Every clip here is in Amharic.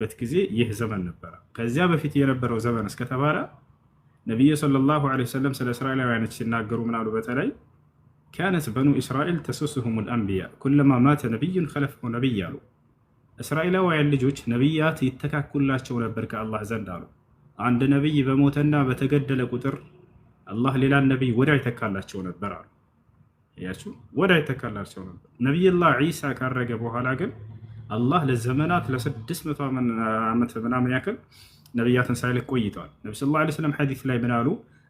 ጊዜ ይህ ዘመን ነበረ። ከዚያ በፊት የነበረው ዘመን እስከተባለ ነቢዩ ሰለላሁ ዐለይሂ ወሰለም ስለ እስራኤላውያኖች ሲናገሩ ምናሉ? በተለይ ካነት በኑ እስራኤል ተሱስሁም ልአንቢያ ኩለማ ማተ ነቢዩን ከለፈሁ ነቢይ አሉ። እስራኤላውያን ልጆች ነቢያት ይተካኩላቸው ነበር ከአላህ ዘንድ አሉ። አንድ ነቢይ በሞተና በተገደለ ቁጥር አላህ ሌላን ነቢይ ወዲያው ይተካላቸው ነበር አሉ። ያችሁ ወዲያው ይተካላቸው ነበር። ነቢዩላህ ዒሳ ካረገ በኋላ ግን አላህ ለዘመናት ለ600 ዓመት ምናምን ያክል ነቢያትን ሳይልክ ቆይተዋል። ነቢ ሰለላሁ ዐለይሂ ወሰለም ሐዲስ ላይ ምን አሉ?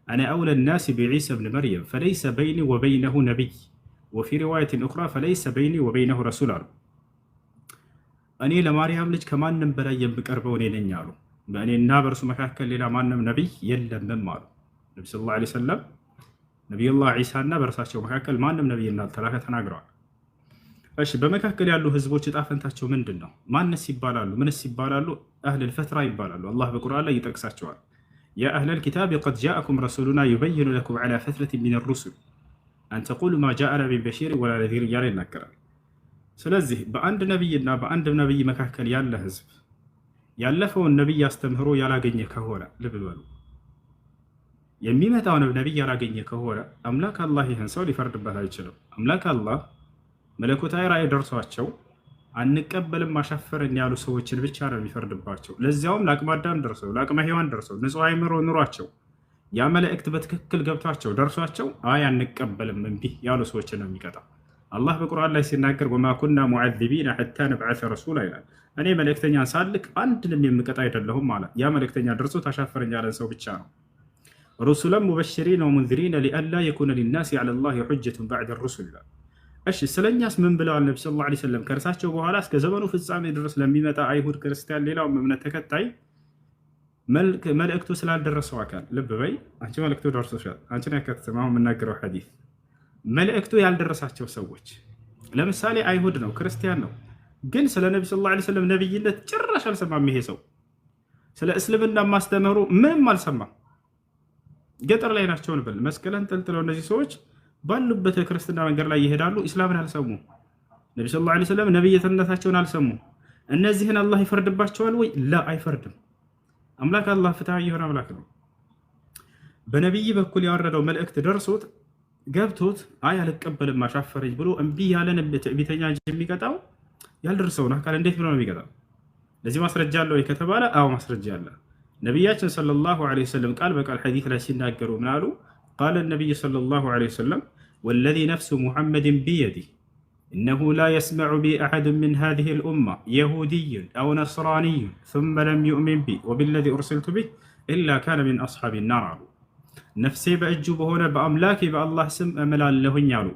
አነ አውለ ናሲ ቢዒሳ ብን መርየም ፈለይሰ በይኒ ወበይነሁ ነቢይ ወፊ ሪዋየትን ኡኽራ ፈለይሰ በይኒ ወበይነሁ ረሱል አሉ። እኔ ለማርያም ልጅ ከማንም በላይ የምቀርበው እኔ ነኝ አሉ። በእኔና በእርሱ መካከል ሌላ ማንም ነቢይ የለምም አሉ ነቢ ሰለላሁ ዐለይሂ ወሰለም። ነቢዩላህ ዒሳና በእርሳቸው መካከል ማንም ነቢይ እንዳልተላከ ተናግረዋል። እሺ በመካከል ያሉ ህዝቦች እጣ ፈንታቸው ምንድን ነው? ማንስ ይባላሉ? ምንስ ይባላሉ? አህለል ፈትራ ይባላሉ። አላህ በቁርአን ላይ ይጠቅሳቸዋል። ያ አህለል ኪታብ ቀድ ጃአኩም ረሱሉና ዩበይኑ ለኩም ዐላ ፈትረቲን ሚነ ሩሱል አን ተቁሉ ማ ጃአና ሚን በሺር ወላ ነዚር እያለ ይናገራል። ስለዚህ በአንድ ነቢይና በአንድ ነቢይ መካከል ያለ ህዝብ ያለፈውን ነቢይ አስተምህሮ ያላገኘ ከሆነ ልብ በሉ፣ የሚመጣውን ነቢይ ያላገኘ ከሆነ አምላክ አላህ ይህን ሰው ሊፈርድበት አይችልም። አምላክ አላህ መለኮታዊ ራእይ ደርሷቸው አንቀበልም አሻፈረን ያሉ ሰዎችን ብቻ ነው የሚፈርድባቸው። ለዚያውም ለአቅመ አዳም ደርሰው ለአቅመ ሔዋን ደርሰው ንጹሕ አእምሮ ኑሯቸው ያ መልእክት በትክክል ገብቷቸው ደርሷቸው አይ አንቀበልም እምቢ ያሉ ሰዎችን ነው የሚቀጣው። አላህ በቁርአን ላይ ሲናገር ወማ ኩና ሙዐዚቢነ ሐታ ነብዐሰ ረሱላ ይላል። እኔ መልእክተኛን ሳልክ አንድንም የምቀጣ አይደለሁም ማለት ያ መልእክተኛ ደርሶ ታሻፈረኝ ያለን ሰው ብቻ ነው። ሩሱለን ሙበሽሪነ ወሙንዚሪነ ሊአላ የኩነ ሊናሲ ዐለላሂ ሑጀቱን በዕደ ሩሱል ይላል። እሺ ስለኛስ ምን ብለዋል ነቢ ሰለላሁ ዐለይሂ ወሰለም? ከእርሳቸው በኋላ እስከ ዘመኑ ፍጻሜ ድረስ ለሚመጣ አይሁድ፣ ክርስቲያን፣ ሌላውም እምነት ተከታይ መልእክቱ ስላልደረሰው አካል ልብ በይ። አንቺ መልእክቱ ደርሶሻል፣ አንቺን ያካትተም አሁን የምናገረው ሐዲስ። መልእክቱ ያልደረሳቸው ሰዎች ለምሳሌ አይሁድ ነው፣ ክርስቲያን ነው፣ ግን ስለ ነቢ ሰለላሁ ዐለይሂ ወሰለም ነቢይነት ጭራሽ አልሰማም። ይሄ ሰው ስለ እስልምና ማስተምሩ ምንም አልሰማም። ገጠር ላይ ናቸው እንበል፣ መስቀለን ጠልጥለው እነዚህ ሰዎች ባሉበት ክርስትና መንገድ ላይ ይሄዳሉ። ኢስላምን አልሰሙ፣ ነቢ ሰለላሁ ዐለይሂ ወሰለም ነቢይነታቸውን አልሰሙ። እነዚህን አላህ ይፈርድባቸዋል ወይ? ላ አይፈርድም። አምላክ አላህ ፍትሃዊ የሆነ አምላክ ነው። በነቢይ በኩል ያወረደው መልእክት ደርሶት ገብቶት አይ አልቀበልም አሻፈረኝ ብሎ እምቢ ያለን ትዕቢተኛ እንጂ የሚቀጣው ያልደርሰውን አካል እንዴት ብሎ ነው የሚቀጣው? ለዚህ ማስረጃ አለ ወይ ከተባለ አዎ ማስረጃ አለ። ነቢያችን ሰለላሁ ዐለይሂ ወሰለም ቃል በቃል ሐዲስ ላይ ሲናገሩ ምን አሉ? ቃለ ነቢይ ሰለላሁ ዐለይሂ ወሰለም ወለዚ ነፍሱ ሙሐመድን ቢየዲህ እነሁ ላ የስመዑ ቢ አሐዱን ሚን ሃዚሂ ልኡማ የሁድዩን አው ነስራንዩን ሱመ ለም ዩእሚን ቢ ወቢለዚ ኡርሲልቱ ቢህ ኢላ ካነ ሚን አስሓቢ ናር አሉ። ነፍሴ በእጁ በሆነ በአምላኬ በአላህ ስም እምላለሁኝ አሉ።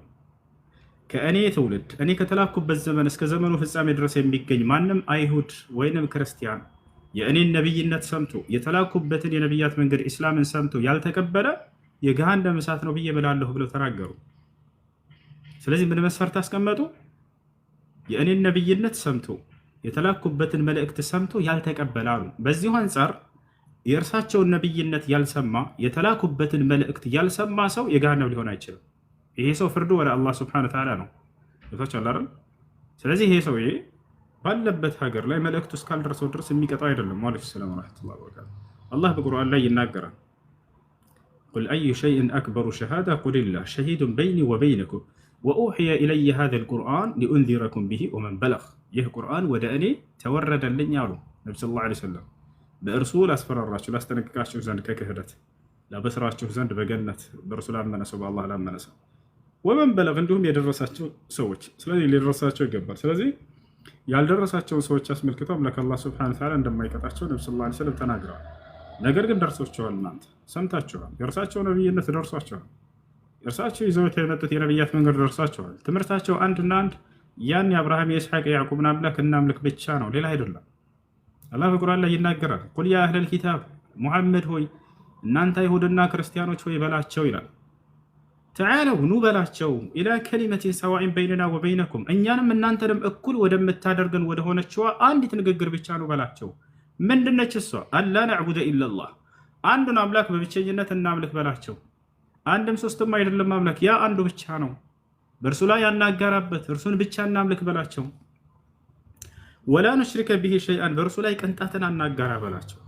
ከእኔ ትውልድ እኔ ከተላኩበት ዘመን እስከ ዘመኑ ፍጻሜ ድረስ የሚገኝ ማንም አይሁድ ወይንም ክርስቲያን የእኔን ነቢይነት ሰምቶ የተላኩበትን የነቢያት መንገድ ኢስላምን ሰምቶ ያልተቀበለ የገሃነም እሳት ነው ብዬ እምላለሁ ብለው ተናገሩ። ስለዚህ ምን መስፈርት አስቀመጡ? የእኔን ነቢይነት ሰምቶ የተላኩበትን መልእክት ሰምቶ ያልተቀበለ አሉ። በዚሁ አንጻር የእርሳቸውን ነቢይነት ያልሰማ የተላኩበትን መልእክት ያልሰማ ሰው የገሃነም ሊሆን አይችልም። ይሄ ሰው ፍርዱ ወደ አላህ ሱብሓነሁ ወተዓላ ነው። ይፈቻላል። ስለዚህ ይሄ ሰው ባለበት ሀገር ላይ መልእክቱ እስካልደረሰው ድረስ የሚቀጣው አይደለም። ወአለይኩም ሰላም ወራህመቱላሂ ወበረካቱህ። አላህ በቁርአን ላይ ይናገራል። ቁል አዩ ሸይእን አክበሩ ሸሃዳ ቁልላህ ሸሂዱን በይኒ ወበይነኩም ወኡሕየ ኢለየ ሃዛል ቁርአን ሊኡንዚረኩም ቢሂ ወመን በለግ። ይህ ቁርአን ወደ እኔ ተወረደልኝ አሉ ነቢ ሰለላሁ ዐለይሂ ወሰለም። በእርሱ ላስፈራራችሁ ላስጠነቅቃችሁ ዘንድ ከክህደት ላበስራችሁ ዘንድ በገነት በእርሱ ላመነ ሰው በአላህ ላመነ ሰው ወመን በለግ እንዲሁም የደረሳቸው ሰዎች። ስለዚህ ሊደረሳቸው ይገባል። ስለዚህ ያልደረሳቸውን ሰዎች አስመልክተው አምላክ አላህ ሱብሓነሁ ወተዓላ እንደማይቀጣቸው ነቢ ሰለላሁ ዐለይሂ ወሰለም ተናግረዋል። ነገር ግን ደርሶቸዋል፣ እናንተ ሰምታችኋል። የእርሳቸው ነቢይነት ደርሷቸዋል። እርሳቸው ይዘውት የመጡት የነቢያት መንገድ ደርሷቸዋል። ትምህርታቸው አንድና አንድ ያን የአብርሃም የኢስሐቅ የያዕቁብን አምላክ እናምልክ ብቻ ነው፣ ሌላ አይደለም። አላህ በቁርአን ላይ ይናገራል። ቁል ያ አህለል ኪታብ ሙሐመድ ሆይ እናንተ አይሁድና ክርስቲያኖች ሆይ በላቸው ይላል። ተዓለው ኑ በላቸው ኢላ ከሊመቲን ሰዋኢን በይነና ወበይነኩም እኛንም እናንተንም እኩል ወደምታደርገን ወደሆነችዋ አንዲት ንግግር ብቻ ነው በላቸው። ምንድነች እሷ? አላ ነዕቡደ ኢለላህ አንዱን አምላክ በብቸኝነት እናምልክ በላቸው። አንድም ሶስትም አይደለም አምላክ ያ አንዱ ብቻ ነው፣ በእርሱ ላይ ያናጋራበት እርሱን ብቻ እናምልክ በላቸው። ወላ ኑሽሪከ ቢሂ ሸይአን በእርሱ ላይ ቅንጣትን አናጋራ በላቸው።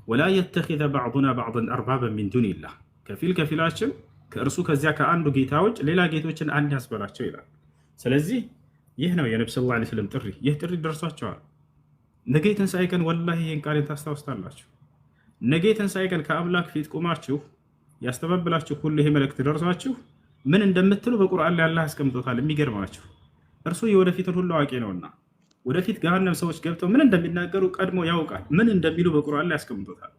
ወላ የተኺዘ ባዕዱና ባዕድን አርባበን ሚን ዱኒላህ ከፊል ከፊላችን ከእርሱ ከዚያ ከአንዱ ጌታ ውጭ ሌላ ጌቶችን አንያስበላቸው ይላል። ስለዚህ ይህ ነው የነብዩ ሰለላሁ ዐለይሂ ወሰለም ጥሪ። ይህ ጥሪ ደርሷቸዋል። ነገ የትንሣኤ ቀን ወላሂ ይህን ቃልን ታስታውስታላችሁ። ነገ የትንሣኤ ቀን ከአምላክ ፊት ቁማችሁ ያስተባብላችሁ ሁሉ ይሄ መልእክት ደርሷችሁ ምን እንደምትሉ በቁርአን ላይ አላህ አስቀምጦታል። የሚገርማችሁ እርሱ የወደፊትን ሁሉ አዋቂ ነውና ወደፊት ገሃነም ሰዎች ገብተው ምን እንደሚናገሩ ቀድሞ ያውቃል። ምን እንደሚሉ በቁርአን ላይ አስቀምጦታል።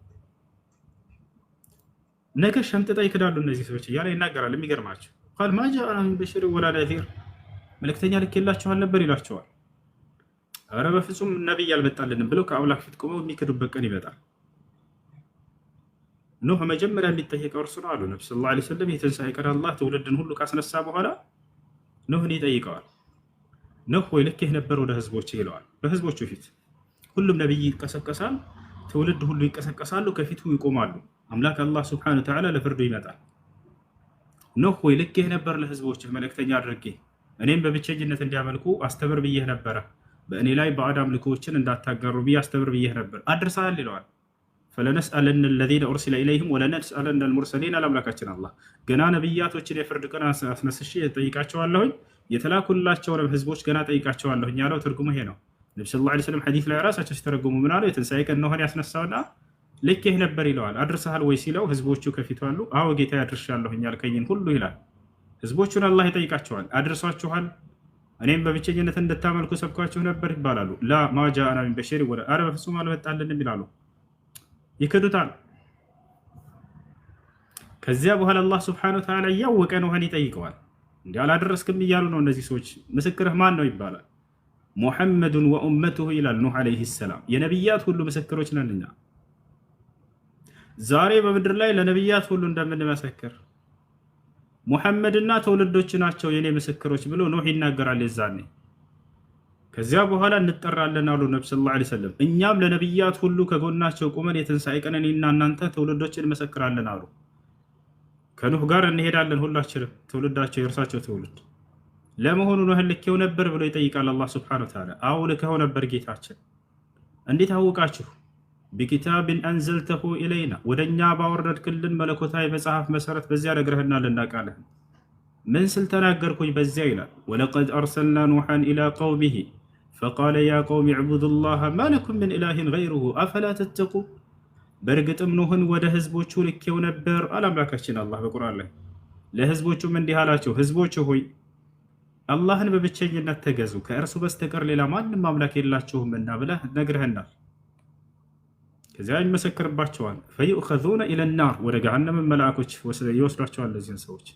ነገ ሸምጥጣ ይክዳሉ እነዚህ ሰዎች እያለ ይናገራል። የሚገርማችሁ ቃል ማ ጃአና ሚን በሽሪን ወላ ነዚር መልእክተኛ ልኬላችኋል ነበር ይላቸዋል። ኧረ በፍጹም ነቢይ አልመጣልንም ብለው ከአምላክ ፊት ቆመው የሚክዱበት ቀን ይመጣል። ኑህ መጀመሪያ የሚጠየቀው እርሱ ነው አሉ ነብዩ ሰለላሁ ዐለይሂ ወሰለም። የትንሣኤ ቀን አላህ ትውልድን ሁሉ ካስነሳ በኋላ ኑህን ይጠይቀዋል። ኑህ ወይ ልኬህ ነበር ወደ ህዝቦች ይለዋል። በህዝቦቹ ፊት ሁሉም ነቢይ ይቀሰቀሳል፣ ትውልድ ሁሉ ይቀሰቀሳሉ፣ ከፊቱ ይቆማሉ። አምላክ አላህ ሱብሓነሁ ወተዓላ ለፍርዱ ይመጣል። ኑህ ወይ ልኬህ ነበር ለህዝቦችህ መልእክተኛ አድርጌ እኔም በብቸኝነት እንዲያመልኩ አስተምር ብዬህ ነበረ፣ በእኔ ላይ ባዕድ አምልኮዎችን እንዳታጋሩ ብዬ አስተምር ብዬህ ነበር፣ አድርሰሃል ይለዋል። ፈለነስአለነ አለዚነ ኡርሲለ ኢለይሂም ወለነስአለነ አልሙርሰሊን አላምላካችን አላህ ገና ነቢያቶችን የፍርድ ቀን አስነስሼ ጠይቃቸዋለሁኝ፣ የተላኩላቸውን ህዝቦች ገና ጠይቃቸዋለሁኝ ያለው ትርጉሙ ይሄ ነው። ነብዩ ሰለላሁ ዐለይሂ ወሰለም ሐዲስ ላይ ራሳቸው ሲተረጉሙ ምን አሉ? የትንሣኤ ቀን ኖህን ያስነሳውና ልኬህ ነበር ይለዋል። አድርሰሃል ወይ ሲለው ህዝቦቹ ከፊቱ አሉ። አዎ ጌታ አድርሻለሁኝ ያልከኝን ሁሉ ይላል። ህዝቦቹን አላህ ይጠይቃቸዋል። አድርሷችኋል? እኔም በብቸኝነት እንድታመልኩ ሰብኳችሁ ነበር ይባላሉ። ላ ማ ጃአና ሚን በሽሪን ወላ አረ በፍጹም አልመጣልንም ይላሉ። ይክዱታል። ከዚያ በኋላ አላህ ሱብሓነሁ ወተዓላ እያወቀ ኖህን ይጠይቀዋል። እንዲህ አላደረስክም እያሉ ነው እነዚህ ሰዎች። ምስክርህ ማን ነው ይባላል። ሙሐመዱን ወኡመቱሁ ይላል ኑህ ዓለይሂ ሰላም። የነቢያት ሁሉ ምስክሮች ነን እኛ። ዛሬ በምድር ላይ ለነቢያት ሁሉ እንደምንመሰክር ሙሐመድና ትውልዶች ናቸው የኔ ምስክሮች ብሎ ኑህ ይናገራል የዛኔ። ከዚያ በኋላ እንጠራለን አሉ ነብዩ ሰለላሁ ዐለይሂ ወሰለም። እኛም ለነቢያት ሁሉ ከጎናቸው ቁመን የትንሣኤ ቀን እኔና እናንተ ትውልዶችን እንመሰክራለን አሉ። ከኑህ ጋር እንሄዳለን ሁላችንም፣ ትውልዳቸው የእርሳቸው ትውልድ። ለመሆኑ ኑህን ልኬው ነበር ብሎ ይጠይቃል አላህ ሱብሓነሁ ወተዓላ። አዎ ልከው ነበር ጌታችን። እንዴት አወቃችሁ? ቢኪታብን አንዘልተሁ ኢለይና ወደኛ ባወረድክልን መለኮታዊ መጽሐፍ መሰረት በዚያ ነግረህናል እናውቃለን። ምን ስል ተናገርኩኝ በዚያ ይላል። ወለቀድ አርሰልና ኑሐን ኢላ ቀውሚሂ ፈቃለ ያ ቀውሚ ዕቡዱላህ ማ ለኩም ምን ኢላሂን ገይሩሁ አፈላ ተተቁ። በእርግጥም ኑህን ወደ ህዝቦቹ ልኬው ነበር አላምላካችን አላህ በቁርአን ላይ ለህዝቦቹም እንዲህ አላቸው፣ ህዝቦች ሆይ አላህን በብቸኝነት ተገዙ፣ ከእርሱ በስተቀር ሌላ ማንም አምላክ የላችሁምና ብለህ ነግረህናል። ከዚያ ይመሰክርባቸዋል። ፈዩእኸዙነ ኢለናር ወደ ገሃነም መላእኮች ይወስዷቸዋል እነዚህን ሰዎች።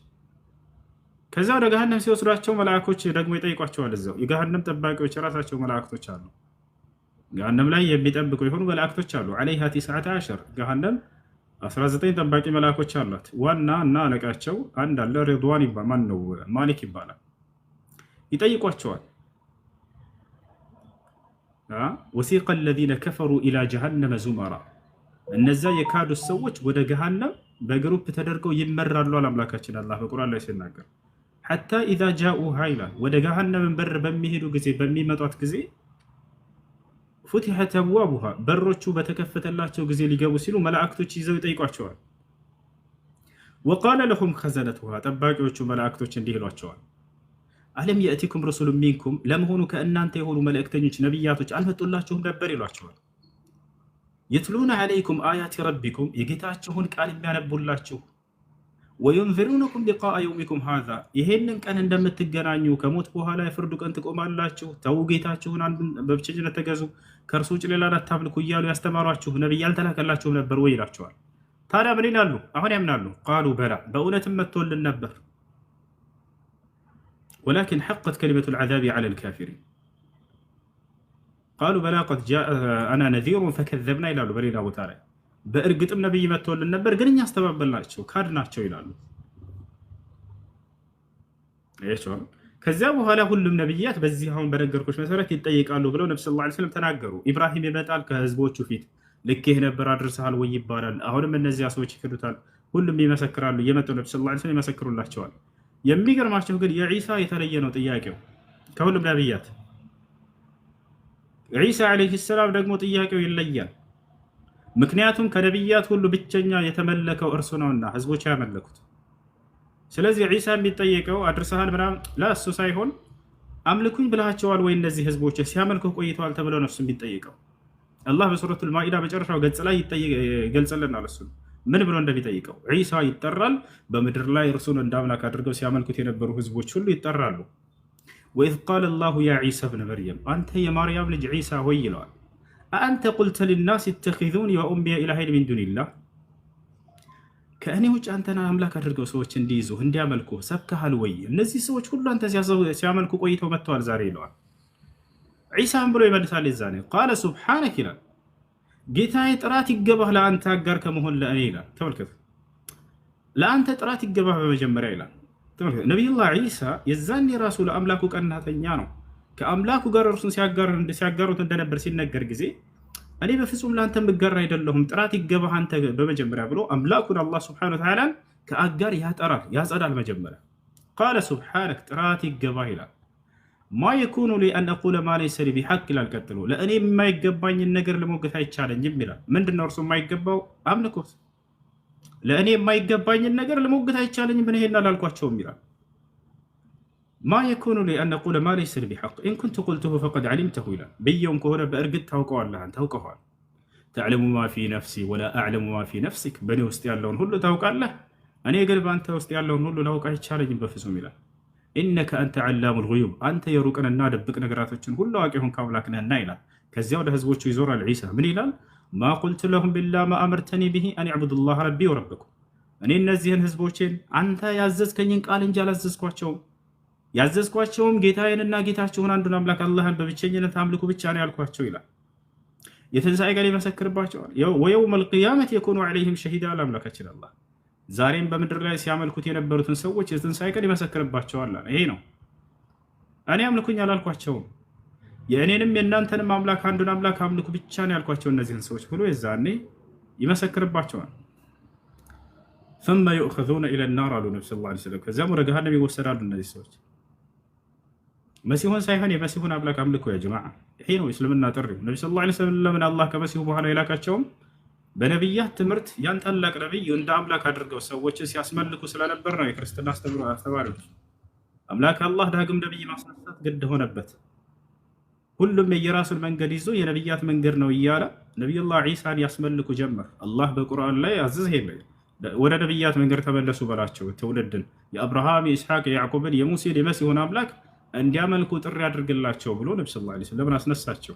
ከዛ ወደ ገሃነም ሲወስዷቸው መላእኮች ደግሞ ይጠይቋቸዋል። እዛው የገሃነም ጠባቂዎች የራሳቸው መላእክቶች አሉ። ገሃነም ላይ የሚጠብቁ የሆኑ መላእክቶች አሉ። ዐለይሃ 19 ገሃነም 19 ጠባቂ መላእኮች አሏት። ዋና እና አለቃቸው አንድ አለ፣ ሪድዋን ይባላል። ማን ነው? ማሊክ ይባላል። ይጠይቋቸዋል። ወሲቀ አለዚነ ከፈሩ ኢላ ጀሃነመ ዙመራ እነዛ የካዱት ሰዎች ወደ ገሃነም በግሩፕ ተደርገው ይመራሉ አምላካችን አላህ በቁርአን ላይ ሲናገር ሐታ ኢዛ ጃኡሃ ይላል። ወደ ገሃነም በር በሚሄዱ ጊዜ በሚመጧት ጊዜ ፉቲሐት አብዋቡሃ በሮቹ በተከፈተላቸው ጊዜ ሊገቡ ሲሉ መላእክቶች ይዘው ይጠይቋቸዋል። ወቃለ ለሁም ኸዘነቱሃ ጠባቂዎቹ መላእክቶች እንዲህ ይሏቸዋል፣ አለም የእቲኩም ረሱሉ ሚንኩም ለመሆኑ ከእናንተ የሆኑ መልእክተኞች ነቢያቶች አልመጡላችሁም ነበር ይሏቸዋል። የትሉነ ዐለይኩም አያቲ ረቢኩም የጌታችሁን ቃል የሚያነቡላችሁ፣ ወዩንዚሩነኩም ሊቃአ የውሚኩም ሃዛ ይሄንን ቀን እንደምትገናኙ ከሞት በኋላ የፍርዱ ቀን ትቆማላችሁ፣ ተው ጌታችሁን አንዱን በብቸኝነት ተገዙ፣ ከእርሱ ውጭ ሌላ አታምልኩ እያሉ ያስተማሯችሁ ነቢይ አልተላከላችሁም ነበር ወይ ይላቸዋል። ታዲያ ምን ይላሉ? አሁን ያምናሉ። ቃሉ በላ በእውነትም መጥቶልን ነበር፣ ወላኪን ሐቀት ከሊመቱ ልዓዛቢ ዐላ ልካፊሪን ቃሉ በላ ቀድ ጃአና ነዚሩን ፈከዘብና ይላሉ። በሌላ ቦታ ላይ በእርግጥም ነቢይ መጥቶልን ነበር ግን እኛ አስተባበልናቸው ካድናቸው ይላሉ። ከዚያ በኋላ ሁሉም ነቢያት በዚህ አሁን በነገርኩሽ መሰረት ይጠይቃሉ ብለው ነብዩ ሰለላሁ ዐለይሂ ወሰለም ተናገሩ። ኢብራሂም ይመጣል ከህዝቦቹ ፊት ልኬህ ነበር አድርሰሃል ወይ ይባላል። አሁንም እነዚያ ሰዎች ይክዱታል። ሁሉም ይመሰክራሉ። እየመጡ ነብዩ ሰለላሁ ዐለይሂ ወሰለም ይመሰክሩላቸዋል። የሚገርማቸው ግን የዒሳ የተለየ ነው ጥያቄው ከሁሉም ነቢያት። ዒሳ ዓለይሂ ሰላም ደግሞ ጥያቄው ይለያል። ምክንያቱም ከነቢያት ሁሉ ብቸኛ የተመለከው እርሱ ነውና ህዝቦች ያመለኩት። ስለዚህ ዒሳ የሚጠየቀው አድርሰሃል ምናምን ለእሱ ሳይሆን አምልኩኝ ብላቸዋል ወይ እነዚህ ህዝቦች ሲያመልኩ ቆይተዋል ተብሎ ነው እሱ የሚጠየቀው። አላህ በሱረቱል ማኢዳ መጨረሻው ገጽ ላይ ይገልጽልናል። እሱ ምን ብሎ እንደሚጠይቀው ዒሳ ይጠራል። በምድር ላይ እርሱን እንደ አምላክ አድርገው ሲያመልኩት የነበሩ ህዝቦች ሁሉ ይጠራሉ። ወኢዝ ቃለ ላሁ ያ ዒሳ ብነ መርየም፣ አንተ የማርያም ልጅ ዒሳ ሆይ ይለዋል። አአንተ ቁልተ ሊናስ ኢተኺዙኒ ወኡምየ ኢላሀይን ሚን ዱኒላህ፣ ከእኔ ውጭ አንተን አምላክ አድርገው ሰዎች እንዲይዙ እንዲያመልኩ ሰብከሃል ወይ? እነዚህ ሰዎች ሁሉ አንተ ሲያመልኩ ቆይተው መጥተዋል ዛሬ ይለዋል። ዒሳን ብሎ ይመልሳል። የዛኔ ቃለ ሱብሓነክ ይላል፣ ጌታዬ ጥራት ይገባህ ለአንተ አጋር ከመሆን ለእኔ ይላል። ተመልከቱ፣ ለአንተ ጥራት ይገባህ በመጀመሪያ ይላል። ነቢዩላህ ዒሳ የዛኔ ራሱ ለአምላኩ ቀናተኛ ነው። ከአምላኩ ጋር እርሱን ሲያጋሩት እንደነበር ሲነገር ጊዜ እኔ በፍጹም ለአንተ ምገር አይደለሁም ጥራት ይገባህ አንተ በመጀመሪያ ብሎ አምላኩን አላህ ሱብሓነሁ ወተዓላ ከአጋር ያጠራል፣ ያጸዳል። መጀመሪያ ቃለ ሱብሓነክ ጥራት ይገባህ ይላል። ማ የኩኑ ሊ አን አቁለ ማ ለይሰ ሊ ቢሐቅ ይላል። ቀጥሎ ለእኔ የማይገባኝን ነገር ልሞግት አይቻለኝም ይላል። ምንድነው እርሱ የማይገባው? አምልኮት። ለእኔ የማይገባኝን ነገር ልሞግት አይቻለኝም ምን ይሄን አላልኳቸውም ይላል። ማ የኩኑ ሊ አን አቁለ ማ ለይሰ ሊ ቢሐቅ ኢን ኩንቱ ቁልቱሁ ፈቀድ ዐሊምተሁ ይላል። ብየውም ከሆነ በእርግጥ ታውቀዋለህ፣ ታውቀዋል። ተዕለሙ ማ ፊ ነፍሲ ወላ አዕለሙ ማ ፊ ነፍሲክ፣ በእኔ ውስጥ ያለውን ሁሉ ታውቃለህ፣ እኔ ግን በአንተ ውስጥ ያለውን ሁሉ ላውቅ አይቻለኝም በፍጹም ይላል። ኢነከ አንተ ዐላሙል ጉዩብ፣ አንተ የሩቅንና ድብቅ ነገራቶችን ሁሉ አዋቂ የሆንክ አምላክ ነህና ይላል። ከዚያ ወደ ህዝቦቹ ይዞራል። ዒሳ ምን ይላል? ማ ቁልቱ ለሁም ቢላ ማ አመርተኒ ብሂ አን ዕቡዱላህ ረቢ ወረበኩም፣ እኔ እነዚህን ህዝቦችን አንተ ያዘዝከኝን ቃል እንጂ አላዘዝኳቸውም። ያዘዝኳቸውም ጌታዬንና ጌታችሁን አንዱን አምላክ አላህን በብቸኝነት አምልኩ ብቻ ነው ያልኳቸው ይላል። የትንሣኤ ቀን ይመሰክርባቸዋል። ወየውመል ቂያመት የኩኑ ዐለይሂም ሸሂዳ አለ አምላካችን አላህ። ዛሬም በምድር ላይ ሲያመልኩት የነበሩትን ሰዎች የትንሣኤ ቀን ይመሰክርባቸዋል። ይሄ ነው እኔ አምልኩኝ አላልኳቸውም፣ የእኔንም የእናንተንም አምላክ አንዱን አምላክ አምልኩ ብቻ ነው ያልኳቸው እነዚህን ሰዎች ብሎ የዛኔ ይመሰክርባቸዋል። ثم يؤخذون الى النار አሉ ነብዩ ሰለላሁ ዐለይሂ ወሰለም። ከዚያም ወደ ገሃነም ይወሰዳሉ እነዚህ ሰዎች። መሲሁን ሳይሆን የመሲሁን አምላክ አምልኩ ያ ጀማዓ። ይሄ ነው እስልምና ጥሪው። ነብዩ ሰለላሁ ዐለይሂ ወሰለም ለምን አላህ ከመሲሁ በኋላ የላካቸውም? በነቢያት ትምህርት ያን ታላቅ ነቢይ እንደ አምላክ አድርገው ሰዎችን ሲያስመልኩ ስለነበር ነው። የክርስትና አስተማሪዎች አምላክ አላህ ዳግም ነቢይ ማስነሳት ግድ ሆነበት። ሁሉም የየራሱን መንገድ ይዞ የነቢያት መንገድ ነው እያለ ነቢዩላህ ዒሳን ያስመልኩ ጀመር። አላህ በቁርአን ላይ አዘዝ ሄለ ወደ ነቢያት መንገድ ተመለሱ በላቸው። ትውልድን የአብርሃም የኢስሐቅ የያዕቆብን የሙሴን የመሲሁን አምላክ እንዲያመልኩ ጥሪ አድርግላቸው ብሎ ነቢ ሰለላሁ ዐለይሂ ወሰለም አስነሳቸው።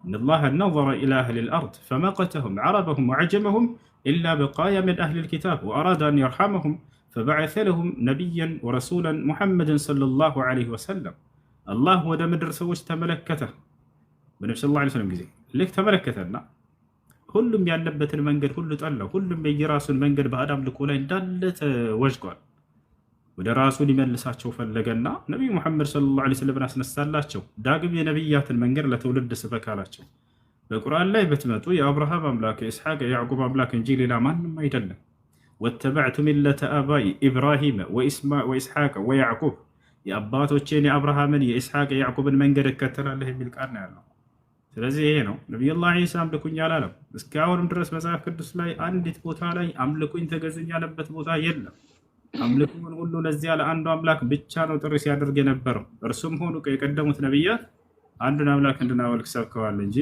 ኢነላህ ነዘረ ኢላ አህሊል አርድ ፈመቀተሁም ዐረበሁም ወዐጀመሁም ኢላ በቃያ ሚን አህሊል ኪታብ ወአራደ አን የርሐመሁም ፈበዐሰ ለሁም ነቢያን ወረሱላን ሙሐመድን ሰለላሁ ዐለይሂ ወሰለም። አላህ ወደ ምድር ሰዎች ተመለከተ በነቢ ሰለላሁ ዐለይሂ ወሰለም ጊዜ ልክ ተመለከተና ሁሉም ያለበትን መንገድ ሁሉ ጠላው። ሁሉም የየራሱን መንገድ ባዕድ አምልኮ ላይ እንዳለ ተወዥቋል። ወደ ራሱ ሊመልሳቸው ፈለገና ነቢዩ ሙሐመድ ሰለላሁ ዐለይሂ ወሰለም አስነሳላቸው። ዳግም የነቢያትን መንገድ ለትውልድ ስበክ አላቸው። በቁርአን ላይ በትመጡ የአብርሃም አምላክ የኢስሐቅ የያዕቁብ አምላክ እንጂ ሌላ ማንም አይደለም። ወተበዕቱ ሚለተ አባይ ኢብራሂም ወኢስሐቅ ወያዕቁብ፣ የአባቶቼን የአብርሃምን የኢስሐቅ የያዕቁብን መንገድ እከተላለህ የሚል ቃል ነው ያለው። ስለዚህ ይሄ ነው ነቢዩላህ ዒሳ አምልኩኝ አላለም። እስካሁንም ድረስ መጽሐፍ ቅዱስ ላይ አንዲት ቦታ ላይ አምልኩኝ ተገዙኝ ያለበት ቦታ የለም። አምልኩን ሁሉ ለዚያ ለአንዱ አምላክ ብቻ ነው ጥሪ ሲያደርግ የነበረው። እርሱም ሆኑ የቀደሙት ነቢያት አንዱን አምላክ እንድናመልክ ሰብከዋል እንጂ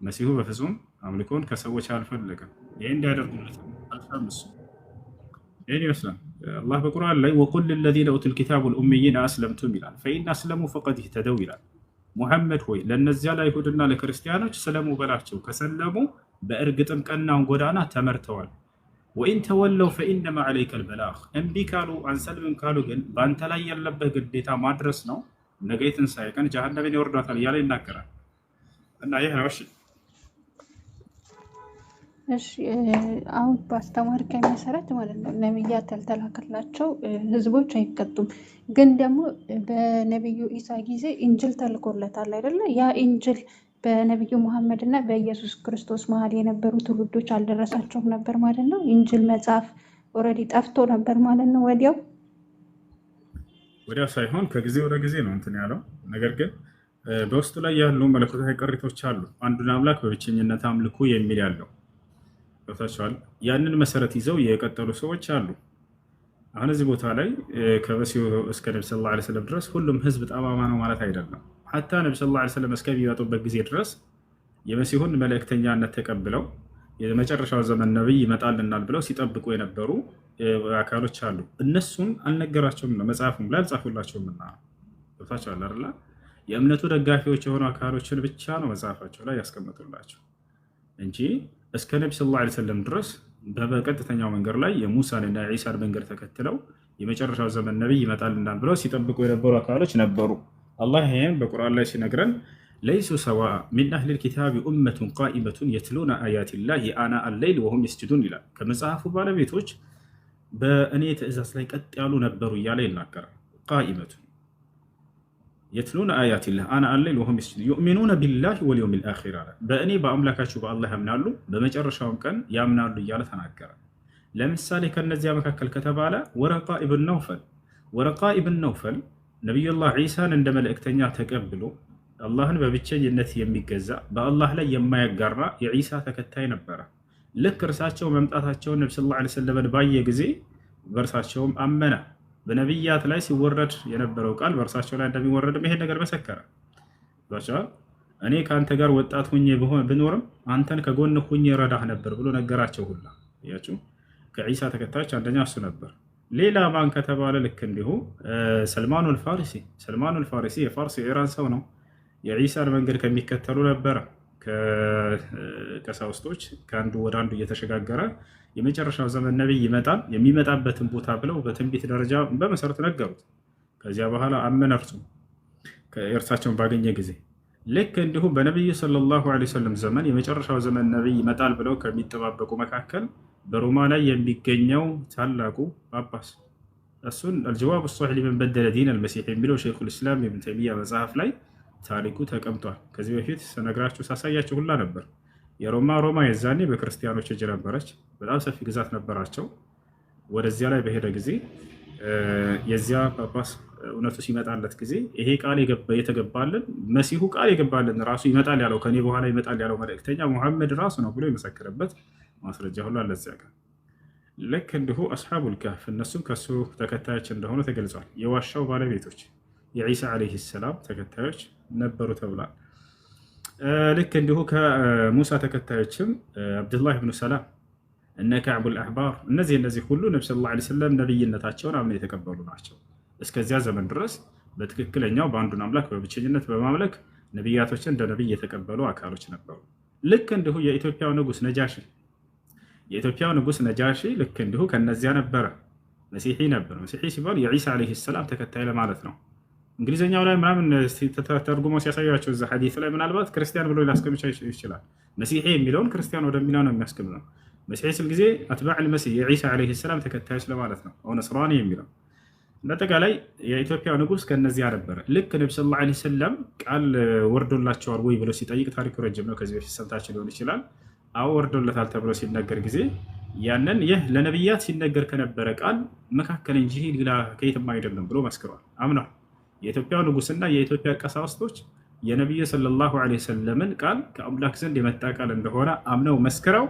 መሲሁ በፍጹም አምልኮን ከሰዎች አልፈለገም። ይህ እንዲያደርጉለት አልፈምሱ። ይህን ይመስላል። አላህ በቁርአን ላይ ወቁል ለዚነ ኡቱል ኪታብ ወልኡሚይን አስለምቱም ይላል። ፈኢን አስለሙ ፈቀድ ኢህተደው ይላል። ሙሐመድ ሆይ ለእነዚያ ለአይሁድና ለክርስቲያኖች ስለሙ በላቸው፣ ከሰለሙ በእርግጥም ቀናውን ጎዳና ተመርተዋል። ወኢን ተወለው ፈኢነማ ዐለይከል በላግ፣ እምቢ ካሉ አንሰልምም ካሉ ግን በአንተ ላይ ያለበት ግዴታ ማድረስ ነው። ነገ የትንሣኤ ቀን ጀሃነምን ይወርዷታል እያለ ይናገራል። እና ይህ ነው። እሺ አሁን በአስተማርከኝ መሰረት ማለት ነው ነቢያት ያልተላከላቸው ህዝቦች አይቀጡም። ግን ደግሞ በነቢዩ ኢሳ ጊዜ ኢንጅል ተልኮለታል አይደለ? ያ ኢንጅል በነቢዩ ሙሐመድ እና በኢየሱስ ክርስቶስ መሀል የነበሩ ትውልዶች አልደረሳቸውም ነበር ማለት ነው። ኢንጅል መጽሐፍ ኦልሬዲ ጠፍቶ ነበር ማለት ነው። ወዲያው ሳይሆን ከጊዜ ወደ ጊዜ ነው እንትን ያለው። ነገር ግን በውስጡ ላይ ያሉ መለኮታዊ ቅሪቶች አሉ። አንዱን አምላክ በብቸኝነት አምልኩ የሚል ያለው ገብታችኋል። ያንን መሰረት ይዘው የቀጠሉ ሰዎች አሉ። አሁን እዚህ ቦታ ላይ ከመሲሁ እስከ ነቢ ሰለላሁ ዐለይሂ ወሰለም ድረስ ሁሉም ህዝብ ጠማማ ነው ማለት አይደለም። ሐታ ነቢ ሰለላሁ ዐለይሂ ወሰለም እስከሚመጡበት ጊዜ ድረስ የመሲሁን መልእክተኛነት ተቀብለው የመጨረሻው ዘመን ነብይ ይመጣልናል ብለው ሲጠብቁ የነበሩ አካሎች አሉ። እነሱም አልነገራቸውም ነው መጽሐፉም ላይ አልጻፉላቸውም እና ገብታችኋል አይደል? የእምነቱ ደጋፊዎች የሆኑ አካሎችን ብቻ ነው መጽሐፋቸው ላይ ያስቀምጡላቸው እንጂ እስከ ነቢ ሰለላሁ ዐለይሂ ወሰለም ድረስ በቀጥተኛው መንገድ ላይ የሙሳንና የዒሳን መንገድ ተከትለው የመጨረሻው ዘመን ነቢይ ይመጣልናል ብለው ሲጠብቁ የነበሩ አካሎች ነበሩ። አላህ ይህን በቁርአን ላይ ሲነግረን ለይሱ ሰዋአ ሚን አህሊል ኪታቢ ኡመቱን ቃኢመቱን የትሉነ አያቲላሂ አና አለይል ወሁም የስጁዱን ይላል። ከመጽሐፉ ባለቤቶች በእኔ ትእዛዝ ላይ ቀጥ ያሉ ነበሩ እያለ ይናገራል። ቃኢመቱን የትሉነ አያቲላህ አና አለይል ወሁም የስጁዱን ዩእሚኑነ ቢላሂ ወልየውሚል አኺር አለ። በእኔ በአምላካችሁ በአላህ ያምናሉ በመጨረሻውም ቀን ያምናሉ እያለ ተናገረ። ለምሳሌ ከነዚያ መካከል ከተባለ ወረቃ ኢብን ነውፈል ወረቃ ኢብን ነውፈል ነቢዩላህ ዒሳን እንደ መልእክተኛ ተቀብሎ አላህን በብቸኝነት የሚገዛ በአላህ ላይ የማያጋራ የዒሳ ተከታይ ነበረ። ልክ እርሳቸው መምጣታቸውን ነቢ ሰለላሁ ዐለይሂ ወሰለም ባየ ጊዜ በእርሳቸውም አመነ። በነቢያት ላይ ሲወረድ የነበረው ቃል በእርሳቸው ላይ እንደሚወረድም ይሄን ነገር መሰከረ። እኔ ከአንተ ጋር ወጣት ሁኜ ብኖርም አንተን ከጎን ሁኜ ረዳህ ነበር ብሎ ነገራቸው ሁላ። ያችሁ ከዒሳ ተከታዮች አንደኛ እሱ ነበር። ሌላ ማን ከተባለ ልክ እንዲሁ ሰልማኑል ፋሪሲ። ሰልማኑል ፋሪሲ የፋርስ የኢራን ሰው ነው። የዒሳን መንገድ ከሚከተሉ ነበረ። ከቀሳውስቶች ከአንዱ ወደ አንዱ እየተሸጋገረ የመጨረሻው ዘመን ነቢይ ይመጣል የሚመጣበትን ቦታ ብለው በትንቢት ደረጃ በመሰረቱ ነገሩት። ከዚያ በኋላ አመነ እርሱ እርሳቸውን ባገኘ ጊዜ። ልክ እንዲሁም በነቢዩ ሰለላሁ ዐለይሂ ወሰለም ዘመን የመጨረሻው ዘመን ነቢይ ይመጣል ብለው ከሚጠባበቁ መካከል በሮማ ላይ የሚገኘው ታላቁ ጳጳስ እሱን አልጀዋብ ሶሒህ ሊመን በደለ ዲን አልመሲሕ የሚለው ሸይኹል ኢስላም ኢብን ተይሚያ መጽሐፍ ላይ ታሪኩ ተቀምጧል። ከዚህ በፊት ስነግራችሁ ሳሳያችሁ ሁላ ነበር። ሮማ የዛኔ በክርስቲያኖች እጅ ነበረች። በጣም ሰፊ ግዛት ነበራቸው። ወደዚያ ላይ በሄደ ጊዜ የዚያ ጳጳስ እውነቱ ሲመጣለት ጊዜ ይሄ ቃል የተገባልን መሲሁ ቃል የገባልን ራሱ ይመጣል ያለው ከኔ በኋላ ይመጣል ያለው መልእክተኛ ሙሐመድ ራሱ ነው ብሎ የመሰከረበት ማስረጃ ሁሉ አለ እዚያ ጋር። ልክ እንዲሁ አስሓቡል ካህፍ እነሱም ከሱ ተከታዮች እንደሆኑ ተገልጿል። የዋሻው ባለቤቶች የዒሳ ዓለይሂ ሰላም ተከታዮች ነበሩ ተብሏል። ልክ እንዲሁ ከሙሳ ተከታዮችም አብዱላህ ብኑ ሰላም እነ ከዕቡል አሕባር እነዚህ ሁሉ ነቢ ሰለላሁ ዐለይሂ ወሰለም ነቢይነታቸውን አምነው የተቀበሉ ናቸው። እስከዚያ ዘመን ድረስ በትክክለኛው በአንዱን አምላክ በብቸኝነት በማምለክ ነቢያቶችን እንደ ነቢይ የተቀበሉ አካሎች ነበሩ። ልክ እንዲሁ የኢትዮጵያው ንጉስ ነጃሺ ልክ እንዲሁ ከነዚያ ነበረ። መሲሒ ነበር። መሲሒ ሲባል የዒሳ ዓለይሂ ሰላም ተከታይ ለማለት ነው። እንግሊዝኛው ላይ ምናምን ተርጉሞ ሲያሳያቸው እዛ ሐዲስ ላይ ምናልባት ክርስቲያን ብሎ ሊያስቀምጫ ይችላል። መሲሒ የሚለውን ክርስቲያን ወደሚለው ነው የሚያስቀምጠው። መሲሒ ስል ጊዜ አትባዕ ልመሲሕ የዒሳ ዓለይሂ ሰላም ተከታዮች ለማለት ነው። አሁን ነስራኒ የሚለው በአጠቃላይ የኢትዮጵያ ንጉስ ከነዚያ ነበረ። ልክ ነቢ ሰለላሁ ዐለይሂ ወሰለም ቃል ወርዶላቸዋል ወይ ብሎ ሲጠይቅ ታሪኩ ረጅም ነው። ከዚህ በፊት ሰምታችሁ ሊሆን ይችላል። አዎ ወርዶለታል ተብሎ ሲነገር ጊዜ ያንን ይህ ለነቢያት ሲነገር ከነበረ ቃል መካከል እንጂ ሌላ ከየትም አይደለም ብሎ መስክሯል፣ አምኗል። የኢትዮጵያ ንጉስና የኢትዮጵያ ቀሳውስቶች የነቢዩ ሰለላሁ ዐለይሂ ወሰለምን ቃል ከአምላክ ዘንድ የመጣ ቃል እንደሆነ አምነው መስክረው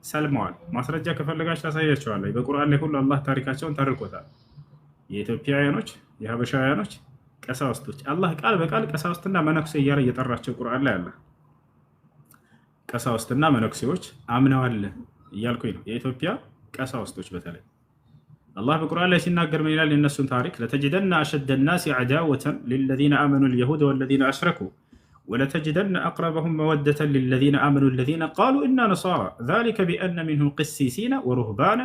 ሰልመዋል። ማስረጃ ከፈለጋችሁ ታሳያቸዋለሁ። በቁርአን ላይ ሁሉ አላህ ታሪካቸውን ተርኮታል። የኢትዮጵያውያኖች የሀበሻውያኖች ቀሳውስቶች አላህ ቃል በቃል ቀሳውስትና መነኩሴ እያለ እየጠራቸው ቁርአን ላይ አለ። ቀሳውስትና መነኩሴዎች አምነዋል እያልኩኝ ነው። የኢትዮጵያ ቀሳውስቶች በተለይ አላህ በቁርአን ላይ ሲናገር ምን ይላል? የነሱን ታሪክ ለተጅደና አሸደ ናሲ ዐዳወተን ሊለዚነ አመኑ ልየሁድ ወለዚነ አሽረኩ ወለተጅደና አቅረበሁም መወደተን ሊለዚነ አመኑ ለዚነ ቃሉ ኢና ነሳራ ዛሊከ ቢአነ ሚንሁም ቅሲሲነ ወሩህባነ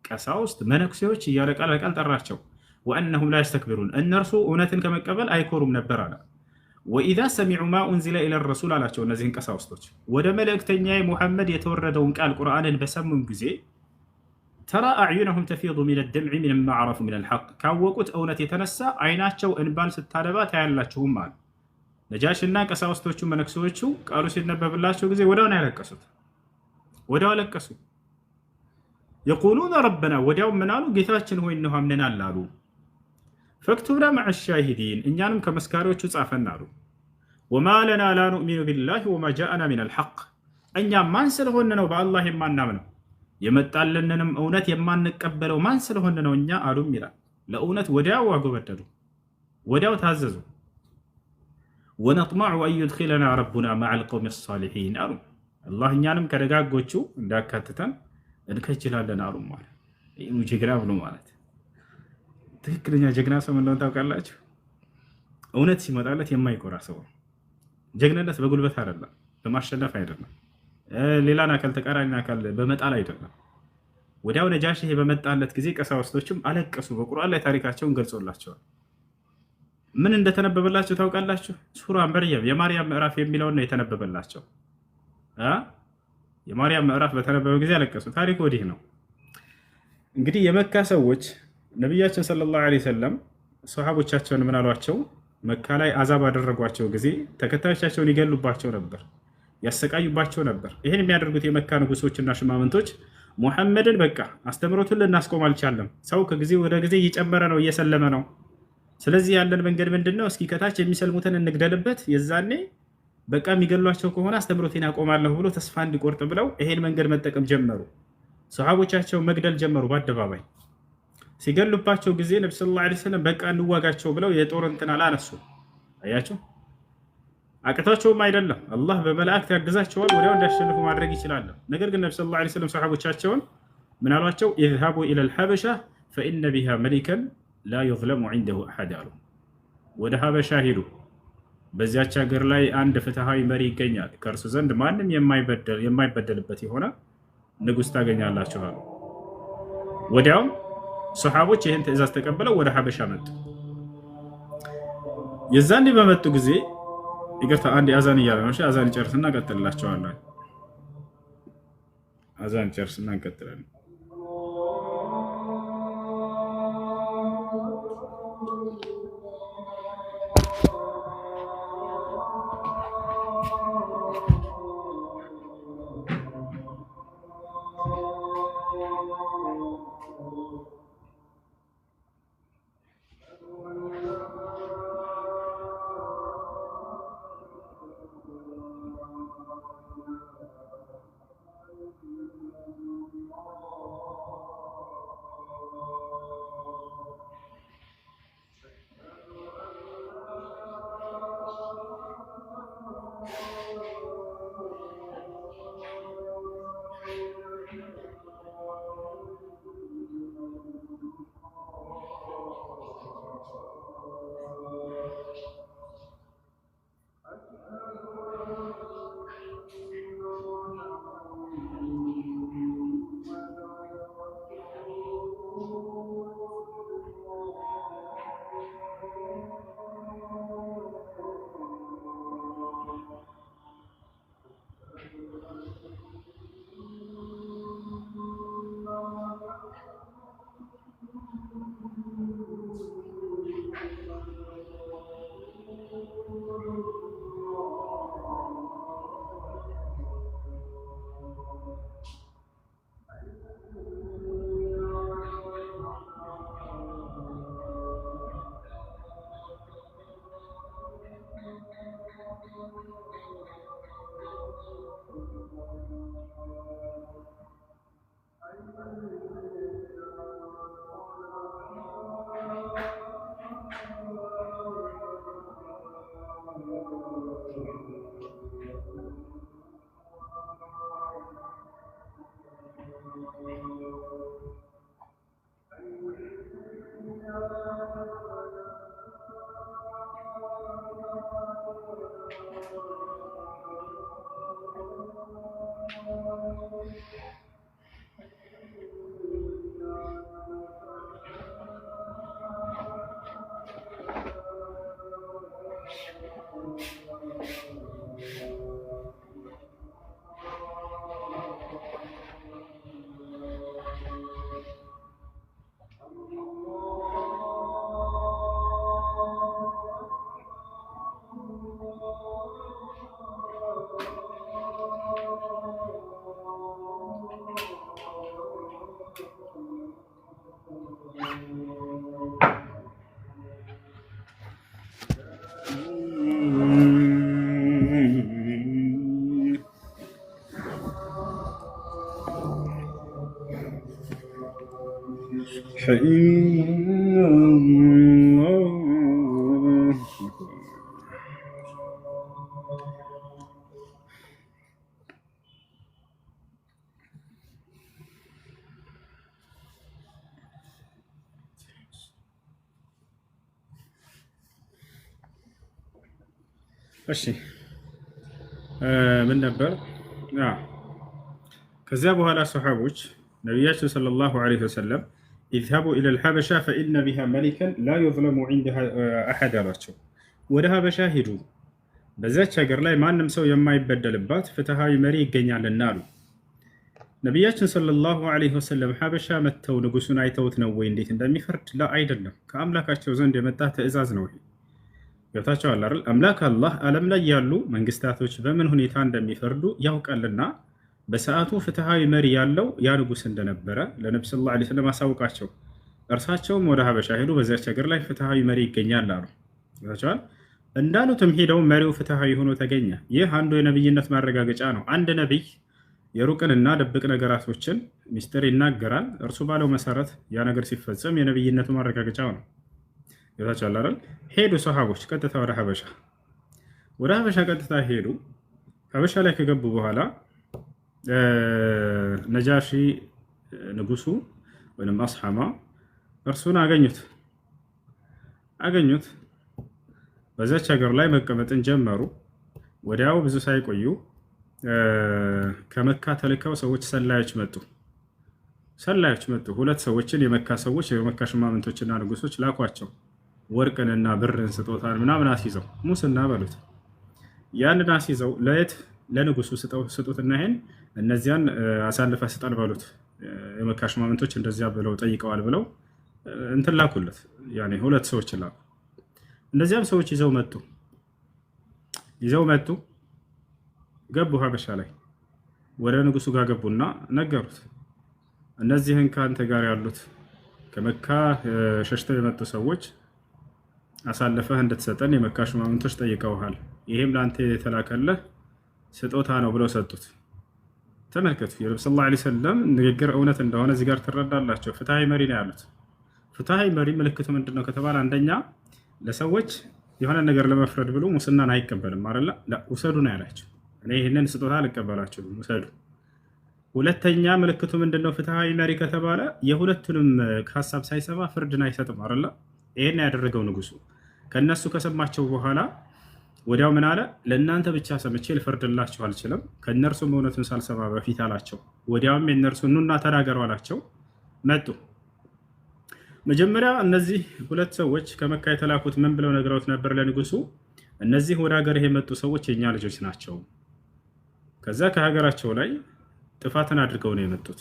ቀሳውስት መነኩሴዎች እያለ ቃል በቃል ጠራቸው። ወአነሁም ላ የስተክቢሩን እነርሱ እውነትን ከመቀበል አይኮሩም ነበር አለ። ወኢዛ ሰሚዑ ማ ኡንዚለ ኢለ ረሱል አላቸው። እነዚህን ቀሳውስቶች ወደ መልእክተኛ ሙሐመድ የተወረደውን ቃል ቁርአንን በሰሙም ጊዜ ተራ አዕዩነሁም ተፊዱ ሚነ ደምዒ ሚመማ ዐረፉ ሚነል ሐቅ ካወቁት እውነት የተነሳ አይናቸው እንባን ስታነባ ታያላችሁም አለ። ነጃሽና ቀሳውስቶቹ መነኩሴዎቹ ቃሉ ሲነበብላቸው ጊዜ ወዲያው ነው ያለቀሱት። ወዲያው አለቀሱ። የቁሉነ ረበና ወዲያው ምን አሉ? ጌታችን ሆይ እነሆ አምነናል አሉ። ፈክቱብና መዐ ሻሂዲን እኛንም ከመስካሪዎቹ ጻፈን አሉ። ወማ ለና ላ ኑእሚኑ ቢላሂ ወማ ጃአና ሚነል ሐቅ እኛ ማን ስለሆነ ነው በአላህ የማናምነው የመጣልንንም እውነት የማንቀበለው ማን ስለሆነ ነው እኛ አሉም ይላል። ለእውነት ወዲያው አጎበደዱ፣ ወዲያው ታዘዙ። ወነጥመዑ አን ዩድኪለና ረቡና መዐል ቀውሚ ሳሊሒን አሉ። አላህ እኛንም ከደጋጎቹ እንዳካትተን እንከጅላለን አሉ። ማለት ጀግና ብሎ ማለት ትክክለኛ ጀግና ሰው እንደሆነ ታውቃላችሁ። እውነት ሲመጣለት የማይኮራ ሰው። ጀግንነት በጉልበት አይደለም፣ በማሸነፍ አይደለም፣ ሌላን አካል ተቃራኒ አካል በመጣል አይደለም። ወዲያው ነጃሺ በመጣለት ጊዜ ቀሳውስቶችም አለቀሱ። በቁርአን ላይ ታሪካቸውን ገልጾላቸዋል። ምን እንደተነበበላቸው ታውቃላችሁ? ሱራ መርየም የማርያም ምዕራፍ የሚለውን ነው የተነበበላቸው። የማርያም ምዕራፍ በተነበበ ጊዜ አለቀሱ። ታሪክ ወዲህ ነው። እንግዲህ የመካ ሰዎች ነቢያችን ሰለላሁ ዐለይሂ ወሰለም ሰሃቦቻቸውን ምን አሏቸው? መካ ላይ አዛብ አደረጓቸው ጊዜ ተከታዮቻቸውን ይገሉባቸው ነበር፣ ያሰቃዩባቸው ነበር። ይህን የሚያደርጉት የመካ ንጉሶችና ሽማምንቶች ሙሐመድን በቃ አስተምሮቱን ልናስቆም አልቻለም፣ ሰው ከጊዜ ወደ ጊዜ እየጨመረ ነው፣ እየሰለመ ነው። ስለዚህ ያለን መንገድ ምንድን ነው? እስኪ ከታች የሚሰልሙትን እንግደልበት፣ የዛኔ በቃ የሚገሏቸው ከሆነ አስተምሮቴን አቆማለሁ ብሎ ተስፋ እንዲቆርጥ ብለው ይሄን መንገድ መጠቀም ጀመሩ። ሰሃቦቻቸው መግደል ጀመሩ በአደባባይ። ሲገሉባቸው ጊዜ ነቢ ሰለላሁ ዐለይሂ ወሰለም በቃ እንዋጋቸው ብለው የጦር እንትን አላነሱ። አያቸው፣ አቅታቸውም አይደለም፣ አላህ በመላእክት ያግዛቸዋል፣ ወዲያው እንዲያሸንፉ ማድረግ ይችላል። ነገር ግን ነቢ ሰለላሁ ዐለይሂ ወሰለም ሰሃቦቻቸውን ምን አሏቸው? ኢዝሃቡ ኢለል ሐበሻ ፈኢነ ቢሃ መሊከን ላ ዩዝለሙ ዐንደሁ አሐድ አሉ። ወደ ሀበሻ ሂዱ፣ በዚያች ሀገር ላይ አንድ ፍትሃዊ መሪ ይገኛል፣ ከእርሱ ዘንድ ማንም የማይበደልበት የሆነ ንጉሥ ታገኛላችሁ አሉ። ወዲያውም ሰሓቦች ይህን ትእዛዝ ተቀብለው ወደ ሀበሻ መጡ። የዛኔ በመጡ ጊዜ ይቅርታ፣ አንድ አዛን እያለ ነው። አዛን ጨርስና እንቀጥልላቸዋለን። አዛን ጨርስና እንቀጥላለን። እሺ ምን ነበር? ከዚያ በኋላ ሰሓቦች ነቢያችን ሰለላሁ ዐለይሂ ወሰለም ኢዝሀቡ ኢለል ሐበሻ ፈኢነ ቢሃ መሊከን ላ ዩዝለሙ ዐንደሃ አሐድ አሏቸው። ወደ ሀበሻ ሂዱ፣ በዚያች ሀገር ላይ ማንም ሰው የማይበደልባት ፍትሃዊ መሪ ይገኛልና አሉ። ነቢያችን ሰለላሁ ዐለይሂ ወሰለም ሀበሻ መጥተው ንጉሱን አይተውት ነው ወይ እንዴት እንደሚፈርድ? ላ አይደለም፣ ከአምላካቸው ዘንድ የመጣ ትእዛዝ ነው። ይሄ ገብታቸዋል አይደል? አምላክ አላህ ዓለም ላይ ያሉ መንግስታቶች በምን ሁኔታ እንደሚፈርዱ ያውቃልና በሰዓቱ ፍትሃዊ መሪ ያለው ያ ንጉስ እንደነበረ ለነብዩ ሰለላሁ ዐለይሂ ወሰለም አሳውቃቸው። እርሳቸውም ወደ ሀበሻ ሄዱ፣ በዚያች ሀገር ላይ ፍትሃዊ መሪ ይገኛል አሉ። ገብታቸዋል። እንዳሉትም ሄደው መሪው ፍትሃዊ ሆኖ ተገኘ። ይህ አንዱ የነብይነት ማረጋገጫ ነው። አንድ ነቢይ የሩቅንና ድብቅ ነገራቶችን ሚስጥር ይናገራል። እርሱ ባለው መሰረት ያ ነገር ሲፈጸም የነብይነቱ ማረጋገጫው ነው። ገብታቸዋል አይደል? ሄዱ ሰሃቦች ቀጥታ ወደ ሀበሻ ቀጥታ ሄዱ። ሀበሻ ላይ ከገቡ በኋላ ነጃሺ ንጉሱ ወይም አስሐማ እርሱን አገኙት። በዛች ሀገር ላይ መቀመጥን ጀመሩ። ወዲያው ብዙ ሳይቆዩ ከመካ ተልከው ሰዎች ሰላዮች መጡ። ሁለት ሰዎችን የመካ ሰዎች የመካ ሽማምንቶችና ንጉሶች ላኳቸው። ወርቅንና ብርን ስጦታን ምናምን አስይዘው ሙስና በሉት። ያንን አስይዘው ለየት ለንጉሱ ስጡትና ይሄን እነዚያን አሳልፈ ስጠን በሉት። የመካ ሽማምንቶች እንደዚያ ብለው ጠይቀዋል ብለው እንትን ላኩለት። ያኔ ሁለት ሰዎች ላኩ። እነዚያም ሰዎች ይዘው መጡ። ገቡ ሀበሻ ላይ ወደ ንጉሱ ጋር ገቡና ነገሩት። እነዚህን ከአንተ ጋር ያሉት ከመካ ሸሽተው የመጡ ሰዎች አሳልፈህ እንድትሰጠን የመካ ሽማምንቶች ጠይቀውሃል። ይሄም ለአንተ የተላከለህ ስጦታ ነው ብለው ሰጡት። ተመልከቱ፣ የነብዩ ሰለላሁ ዐለይሂ ወሰለም ንግግር እውነት እንደሆነ እዚህ ጋር ትረዳላቸው። ፍትሃዊ መሪ ነው ያሉት። ፍትሃዊ መሪ ምልክቱ ምንድነው ከተባለ አንደኛ ለሰዎች የሆነ ነገር ለመፍረድ ብሎ ሙስናን አይቀበልም አይደል? ውሰዱ ነው ያላቸው። እኔ ይህንን ስጦታ አልቀበላችሁም፣ ውሰዱ። ሁለተኛ ምልክቱ ምንድነው? ፍትሃዊ መሪ ከተባለ የሁለቱንም ሀሳብ ሳይሰማ ፍርድን አይሰጥም አይደል? ይሄን ያደረገው ንጉሱ ከነሱ ከሰማቸው በኋላ ወዲያው ምን አለ? ለእናንተ ብቻ ሰምቼ ልፈርድላችሁ አልችልም፣ ከእነርሱም እውነቱን ሳልሰማ በፊት አላቸው። ወዲያውም የእነርሱ ኑና ተናገሩ አላቸው። መጡ። መጀመሪያ እነዚህ ሁለት ሰዎች ከመካ የተላኩት ምን ብለው ነግረውት ነበር ለንጉሱ? እነዚህ ወደ ሀገር የመጡ ሰዎች የኛ ልጆች ናቸው። ከዛ ከሀገራቸው ላይ ጥፋትን አድርገው ነው የመጡት።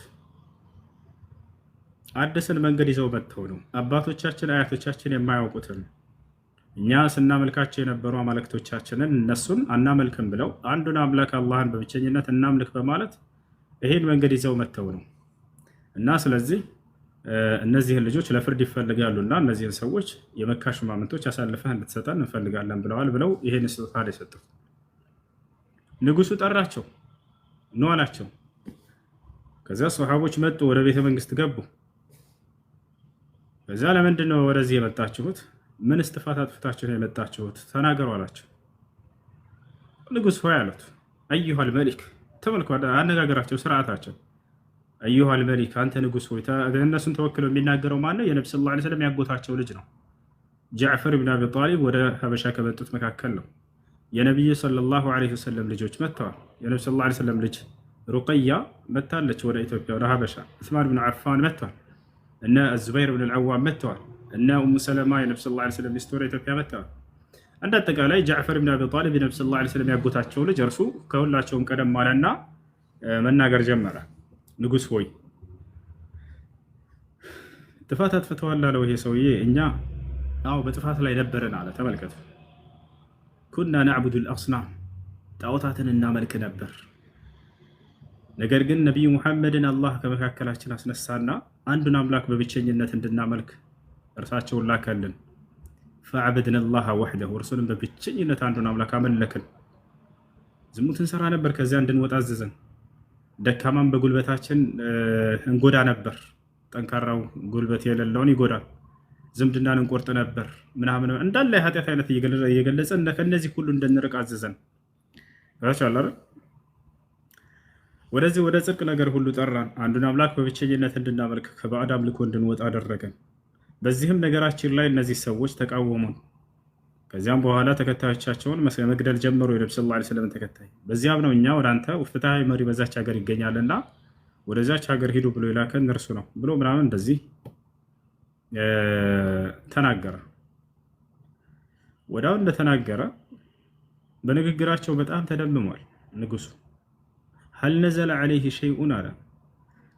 አዲስን መንገድ ይዘው መጥተው ነው አባቶቻችን አያቶቻችን የማያውቁትን እኛ ስናመልካቸው የነበሩ አማልክቶቻችንን እነሱን አናመልክም ብለው አንዱን አምላክ አላህን በብቸኝነት እናምልክ በማለት ይሄን መንገድ ይዘው መጥተው ነው እና ስለዚህ እነዚህን ልጆች ለፍርድ ይፈልጋሉና እነዚህን ሰዎች የመካ ሽማምንቶች አሳልፈህ እንድትሰጠን እንፈልጋለን ብለዋል ብለው ይሄን ስጦታ የሰጡት። ንጉሱ ጠራቸው፣ ነው አላቸው። ከዚያ ሰሃቦች መጡ፣ ወደ ቤተ መንግስት ገቡ። ከዛ ለምንድን ነው ወደዚህ የመጣችሁት? ምን ጥፋት አጥፍታችሁ ነው የመጣችሁት? ተናገሩ አላቸው። ንጉስ ሆይ አሉት። አዩሃል መሊክ፣ ተመልከቱ አነጋገራቸው፣ ስርዓታቸው። አዩሃል መሊክ፣ አንተ ንጉስ ሆይ። እነሱን ተወክለው የሚናገረው ማነው? የነብዩ ሰለላሁ ዐለይሂ ወሰለም ያጎታቸው ልጅ ነው። ጃዕፈር ብን አቢ ጣሊብ ወደ ሀበሻ ከመጡት መካከል ነው። የነብዩ ሰለላሁ ዐለይሂ ወሰለም ልጆች መጥተዋል። የነብዩ ሰለላሁ ዐለይሂ ወሰለም ልጅ ሩቀያ መጥታለች ወደ ኢትዮጵያ ወደ ሀበሻ። ዑስማን ብን አፋን መጥተዋል። እነ ዙበይር ብን አልዓዋም መጥተዋል። እነ ኡሙ ሰለማ የነብዩ ሰለላሁ ዐለይሂ ወሰለም ሚስት ወደ ኢትዮጵያ መጥተዋል። እንደ አጠቃላይ ጃዕፈር ብን አቢ ጣሊብ የነብዩ ሰለላሁ ዐለይሂ ወሰለም ያጎታቸው ልጅ እርሱ ከሁላቸውም ቀደም ማለና መናገር ጀመረ። ንጉስ ሆይ ጥፋት አጥፍተዋል አለው ይሄ ሰውዬ። እኛ አዎ በጥፋት ላይ ነበረን አለ። ተመልከቱ፣ ኩና ነዕቡዱ አልአስናም፣ ጣዖታትን እናመልክ ነበር። ነገር ግን ነቢዩ ሙሐመድን አላህ ከመካከላችን አስነሳና አንዱን አምላክ በብቸኝነት እንድናመልክ እርሳቸውን ላከልን። ፈዐበድነ አላህ ወሕደሁ፣ እርሱንም በብቸኝነት አንዱን አምላክ አመለክን። ዝሙት እንሰራ ነበር፣ ከዚያ እንድንወጣ አዘዘን። ደካማን በጉልበታችን እንጎዳ ነበር፣ ጠንካራው ጉልበት የሌለውን ይጎዳል። ዝምድናን እንቆርጥ ነበር ምናምን እንዳለ የኃጢአት አይነት እየገለጸ ከእነዚህ ሁሉ እንድንርቅ አዘዘን። ራቻላል ወደዚህ ወደ ጽድቅ ነገር ሁሉ ጠራን። አንዱን አምላክ በብቸኝነት እንድናመልክ ከባዕድ አምልኮ እንድንወጣ አደረገን። በዚህም ነገራችን ላይ እነዚህ ሰዎች ተቃወሙን። ከዚያም በኋላ ተከታዮቻቸውን መግደል ጀመሩ። የነብዩ ሰለላሁ ዐለይሂ ወሰለም ተከታይ በዚያም ነው እኛ ወደ አንተ ፍትሐዊ መሪ በዛች ሀገር ይገኛልና ወደዛች ሀገር ሂዱ ብሎ የላከን እርሱ ነው ብሎ ምናምን እንደዚህ ተናገረ። ወዳው እንደተናገረ በንግግራቸው በጣም ተደምሟል ንጉሱ። ሀል ነዘለ ዐለይሂ ሸይኡን አለ።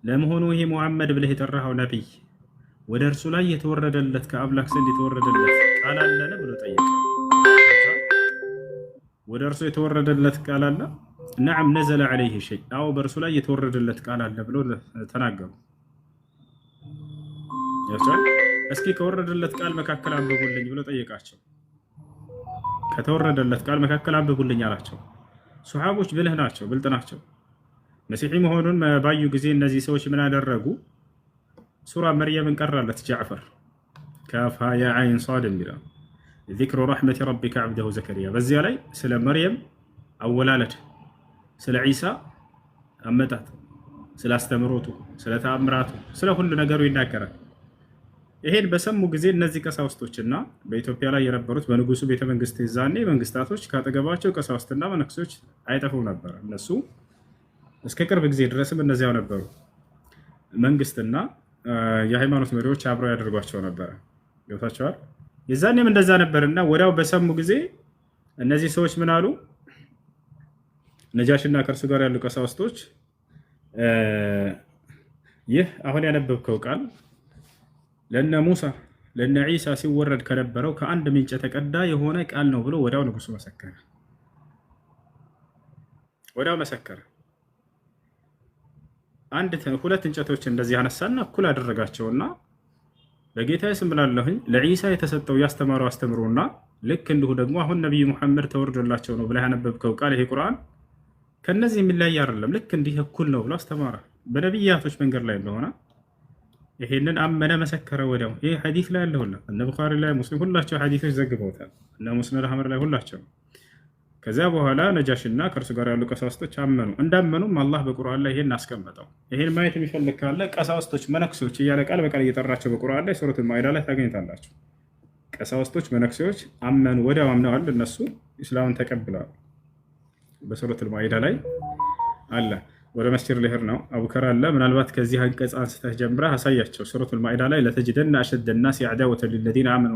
ለመሆኑ ይሄ ሙሐመድ ብለህ የጠራኸው ነቢይ ወደ እርሱ ላይ የተወረደለት ከአምላክ ዘንድ የተወረደለት ቃል አለን ብሎ ጠየቀ። ወደ እርሱ የተወረደለት ቃል አለ? ነዓም ነዘለ ዐለይሂ ሸይ፣ አዎ በእርሱ ላይ የተወረደለት ቃል አለ ብሎ ተናገሩ። እስኪ ከወረደለት ቃል መካከል አንብቡልኝ ብሎ ጠየቃቸው። ከተወረደለት ቃል መካከል አንብቡልኝ አላቸው። ሱሐቦች ብልህ ናቸው፣ ብልጥ ናቸው። መሲሒ መሆኑን ባዩ ጊዜ እነዚህ ሰዎች ምን አደረጉ? ሱራ መርየምን ቀራለት ጃዕፈር ካፍ ያ ዓይን ሷድ የሚለው ዚክሩ ረሕመቲ ረቢከ ዓብደሁ ዘከሪያ። በዚያ ላይ ስለ መርየም አወላለድ፣ ስለ ዒሳ አመጣጥ፣ ስለ አስተምሮቱ፣ ስለ ተአምራቱ፣ ስለ ሁሉ ነገሩ ይናገራል። ይሄን በሰሙ ጊዜ እነዚህ ቀሳውስቶችና በኢትዮጵያ ላይ የነበሩት በንጉሱ ቤተመንግስት ዛኔ መንግስታቶች ካጠገባቸው ቀሳውስትና መነኩሴዎች አይጠፉም ነበር። እነሱ እስከ ቅርብ ጊዜ ድረስም እነዚያው ነበሩ። መንግስትና የሃይማኖት መሪዎች አብረው ያደርጓቸው ነበረ። ገብታቸዋል። የዛኔም እንደዛ ነበርና ወዲያው በሰሙ ጊዜ እነዚህ ሰዎች ምን አሉ? ነጃሽና ከእርሱ ጋር ያሉ ቀሳውስቶች ይህ አሁን ያነበብከው ቃል ለነ ሙሳ ለነ ዒሳ ሲወረድ ከነበረው ከአንድ ምንጭ የተቀዳ የሆነ ቃል ነው ብሎ ወዲያው ንጉሱ መሰከረ። ወዲያው መሰከረ። ሁለት እንጨቶች እንደዚህ አነሳና እኩል አደረጋቸውና በጌታዬ ስም እምላለሁኝ ለዒሳ የተሰጠው ያስተማረው አስተምሮና ልክ እንዲሁ ደግሞ አሁን ነቢዩ ሙሐመድ ተወርዶላቸው ነው ብላ ያነበብከው ቃል ይሄ ቁርአን ከነዚህ የሚለይ አይደለም፣ ልክ እንዲህ እኩል ነው ብሎ አስተማረ። በነቢያቶች መንገድ ላይ እንደሆነ ይሄንን አመነ፣ መሰከረ። ወዲያው ይሄ ሐዲስ ላይ ያለውና እነ ቡኻሪ ላይ ሙስሊም ሁላቸው ሐዲሶች ዘግበውታል። እነ ሙስነድ አህመድ ላይ ሁላቸው። ከዚያ በኋላ ነጃሽና ከእርሱ ጋር ያሉ ቀሳውስቶች አመኑ። እንዳመኑም አላህ በቁርአን ላይ ይሄን አስቀመጠው። ይሄን ማየት የሚፈልግ ካለ ቀሳውስቶች፣ መነኩሴዎች እያለ ቃል በቃል እየጠራቸው በቁርአን ላይ ሱረቱል ማኢዳ ላይ ታገኙታላችሁ። ቀሳውስቶች፣ መነኩሴዎች አመኑ፣ ወዲያው አምነዋል። እነሱ ኢስላምን ተቀብለዋል። በሱረቱል ማኢዳ ላይ አለ። ወደ መስጂድ ልሄድ ነው አቡከር አለ። ምናልባት ከዚህ አንቀጽ አንስተህ ጀምረህ አሳያቸው። ሱረቱል ማኢዳ ላይ ለተጅደና አሸደ ናሲ አዕዳወተን ሊለዚነ አመኑ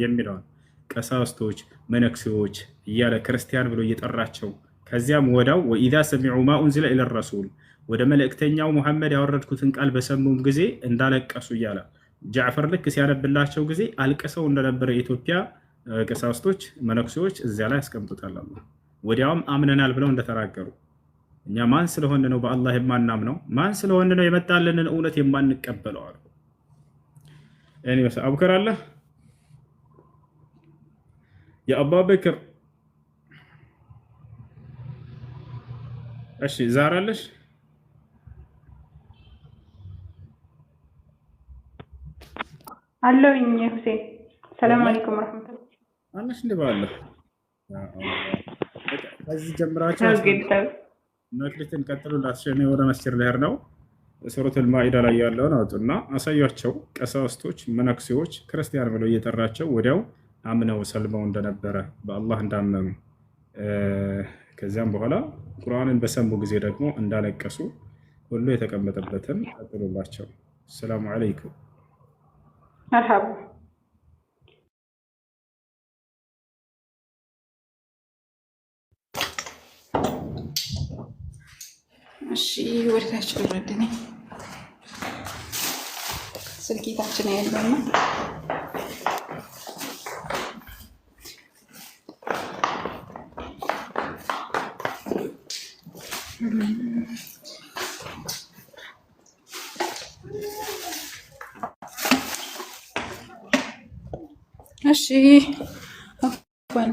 የሚለውን ቀሳውስቶች፣ መነኩሴዎች እያለ ክርስቲያን ብሎ እየጠራቸው ከዚያም ወዳው ወኢዛ ሰሚዑ ማ ኡንዚለ ኢለ ረሱል ወደ መልእክተኛው ሙሐመድ ያወረድኩትን ቃል በሰሙም ጊዜ እንዳለቀሱ እያለ ጃዕፈር ልክ ሲያነብላቸው ጊዜ አልቅሰው እንደነበረ የኢትዮጵያ ቀሳውስቶች፣ መነኩሴዎች እዚያ ላይ ያስቀምጡታል። ወዲያውም አምነናል ብለው እንደተናገሩ እኛ ማን ስለሆነ ነው በአላህ የማናምነው? ማን ስለሆነ ነው የመጣልንን እውነት የማንቀበለው? አሉ። እኔ ወሰ አቡከር አለ የአቡበክር እሺ፣ ዛራ አለሽ አለውኝ። ሁሴን ሰላም አለይኩም ወራህመቱላህ አለሽ እንደ ባለ ከዚህ ጀምራችሁ መክሊትን ቀጥሉላችሁ። እኔ ወደ መስጂድ ልሄድ ነው። ሱረቱል ማኢዳ ላይ ያለውን አውጡና አሳያቸው። ቀሳውስቶች፣ መነኩሴዎች ክርስቲያን ብለው እየጠራቸው ወዲያው አምነው ሰልመው እንደነበረ በአላህ እንዳመኑ ከዚያም በኋላ ቁርአንን በሰሙ ጊዜ ደግሞ እንዳለቀሱ ሁሉ የተቀመጠበትን ቀጥሉላቸው። ሰላሙ አለይኩም መርሐባ። እሺ ወደታችን ወረድን። ስልኬታችን ያለውና እሺ አፍዋን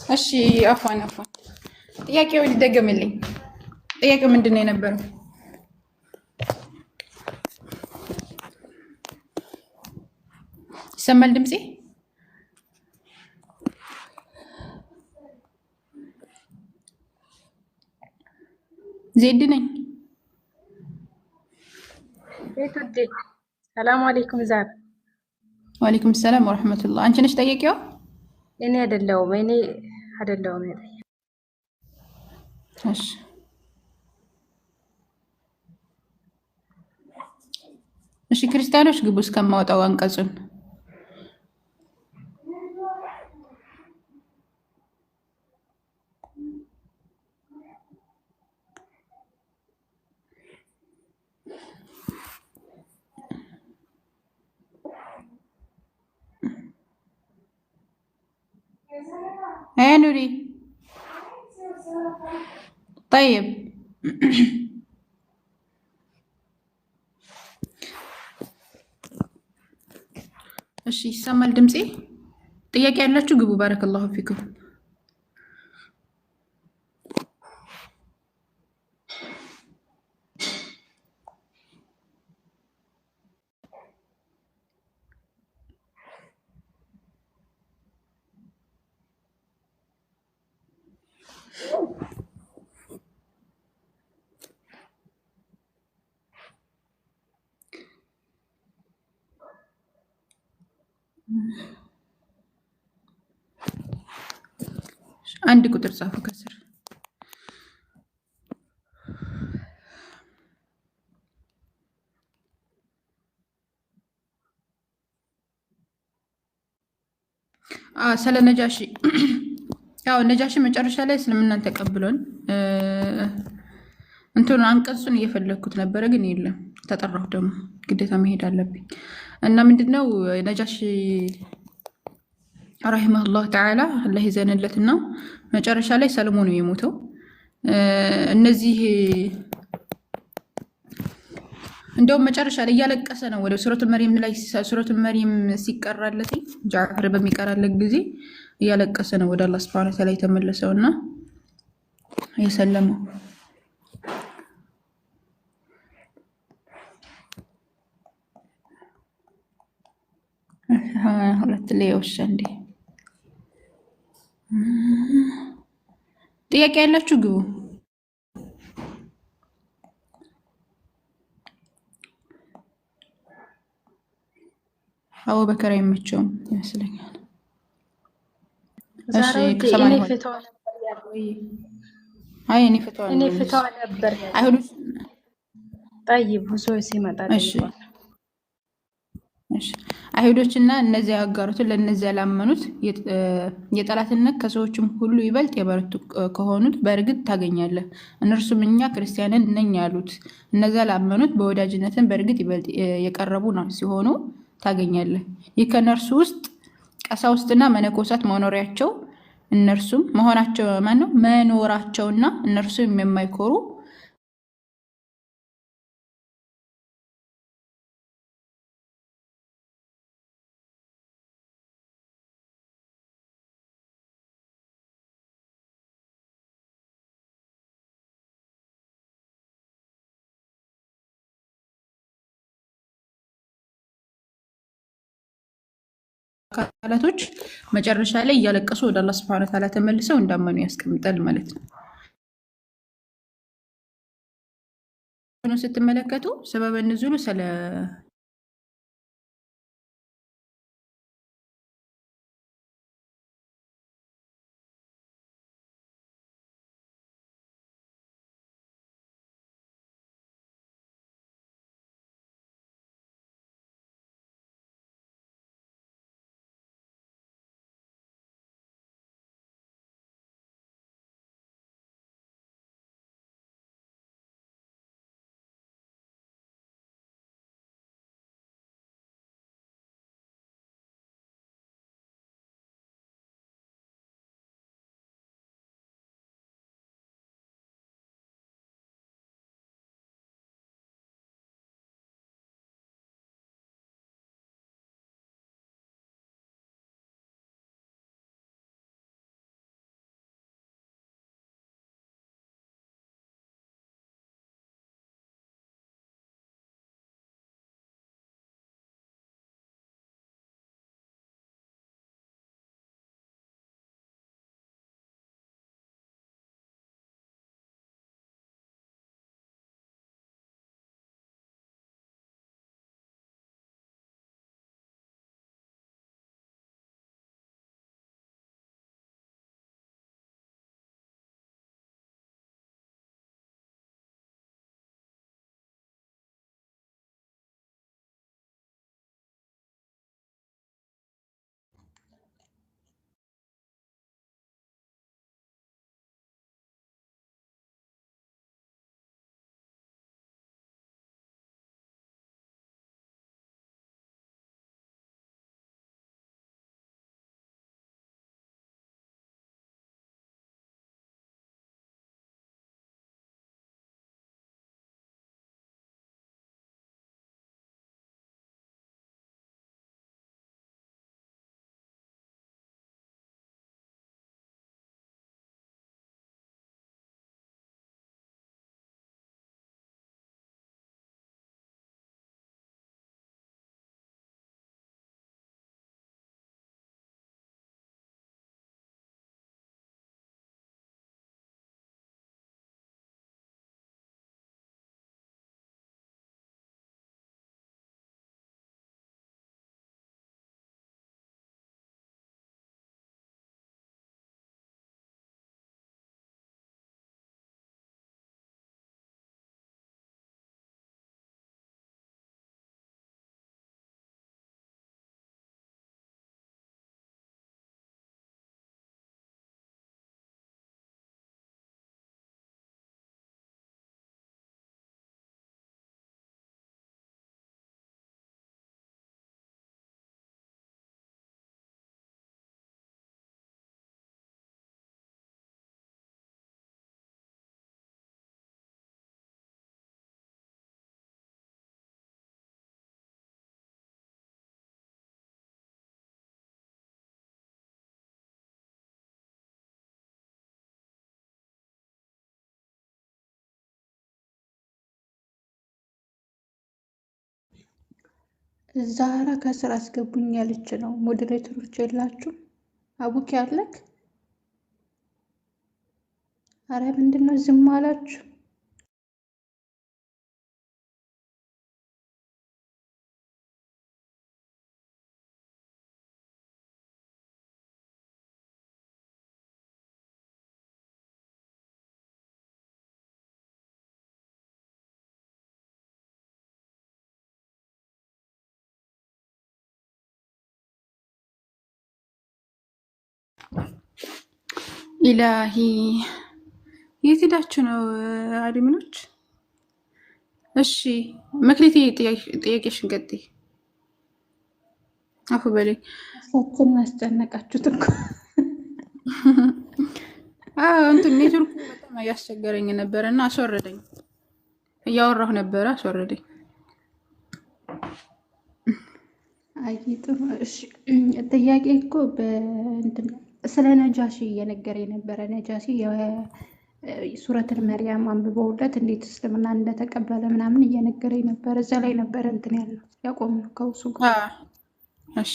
እሺ አፏን ጥያቄውን ይደገምልኝ። ጥያቄው ምንድን ነው የነበረው? ይሰማል ድምፄ? ዜድ ነኝ። ቤቱዴ ሰላም አለይኩም ዛር። ወአለይኩም ሰላም ወረሕመቱላህ። አንቺ ነሽ ጠያቂዋ? እኔ አይደለሁም። እሺ እሺ፣ ክርስቲያኖች ግቡ እስከማወጣው አንቀጹን። يا نوري طيب እሺ ይሰማል ድምፄ? ጥያቄ ያላችሁ ግቡ። ባረከላሁ ፊኩም። አንድ ቁጥር ጻፉ ከስር። ስለ ነጃሺ ያው ነጃሺ መጨረሻ ላይ እስልምናን ተቀብሎን እንትኑ አንቀጹን እየፈለግኩት ነበረ፣ ግን የለም። ተጠራሁ ደግሞ ግዴታ መሄድ አለብኝ እና ምንድነው ነጃሺ ረሂመሁላህ ተዓላ አላህ ይዘንለትና መጨረሻ ላይ ሰልሞ ነው የሞተው። እነዚህ እንደውም መጨረሻ ላይ እያለቀሰ ነው ወደ ሱረቱል መርየም ላይ ሱረቱል መርየም ሲቀራለት ጃዕፈር በሚቀራለት ጊዜ እያለቀሰ ነው ወደ አላህ ሱብሓነሁ ወተዓላ የተመለሰውና የሰለመው። ሁለት ላይ ወሽ እንዴ ጥያቄ ያላችሁ ግቡ። አቡበከር አይመቸውም ይመስለኛል። እሺ እኔ ፍትዋ ነበር አይሁዶች ጠይብ ብዙ ሲመጣ አይሁዶችና እነዚያ ያጋሩትን ለእነዚያ ላመኑት የጠላትነት ከሰዎችም ሁሉ ይበልጥ የበረቱ ከሆኑት በእርግጥ ታገኛለህ። እነርሱም እኛ ክርስቲያንን ነኝ ያሉት እነዚያ ላመኑት በወዳጅነትን በእርግጥ ይበልጥ የቀረቡ ሲሆኑ ታገኛለህ። ይህ ከእነርሱ ውስጥ ቀሳውስትና መነኮሳት መኖራቸው እነርሱም መሆናቸው ማነው መኖራቸውና እነርሱም የማይኮሩ አካላቶች መጨረሻ ላይ እያለቀሱ ወደ አላህ ሱብሓነሁ ወተዓላ ተመልሰው እንዳመኑ ያስቀምጣል ማለት ነው። ስትመለከቱ ሰበበ ንዙሉ ስለ ዛራ ከስራ አስገቡኝ ያለች ነው። ሞዴሬተሮች የላችሁ? አቡኪ አለክ? አረ ምንድን ነው ዝም አላችሁ? ኢላሂ የት ሄዳችሁ ነው አድሚኖች? እሺ መክሊቴ ጥያቄሽን ቀጥይ። አፉ በለኝ። እሳችን አስጨነቃችሁት እኮ። እንትን ኔትወርኩ በጣም እያስቸገረኝ ነበረ እና አስወረደኝ። እያወራሁ ነበረ አስወረደኝ። አይ ጥሩ። እሺ ጥያቄ እኮ በእንትን ስለ ነጃሺ እየነገረ የነበረ ነጃሺ ሱረቱል መርያም አንብበውለት እንዴት እስልምና እንደተቀበለ ምናምን እየነገረ ነበረ። እዛ ላይ ነበረ እንትን ያለው ያቆምነው ከውሱ ጋር። እሺ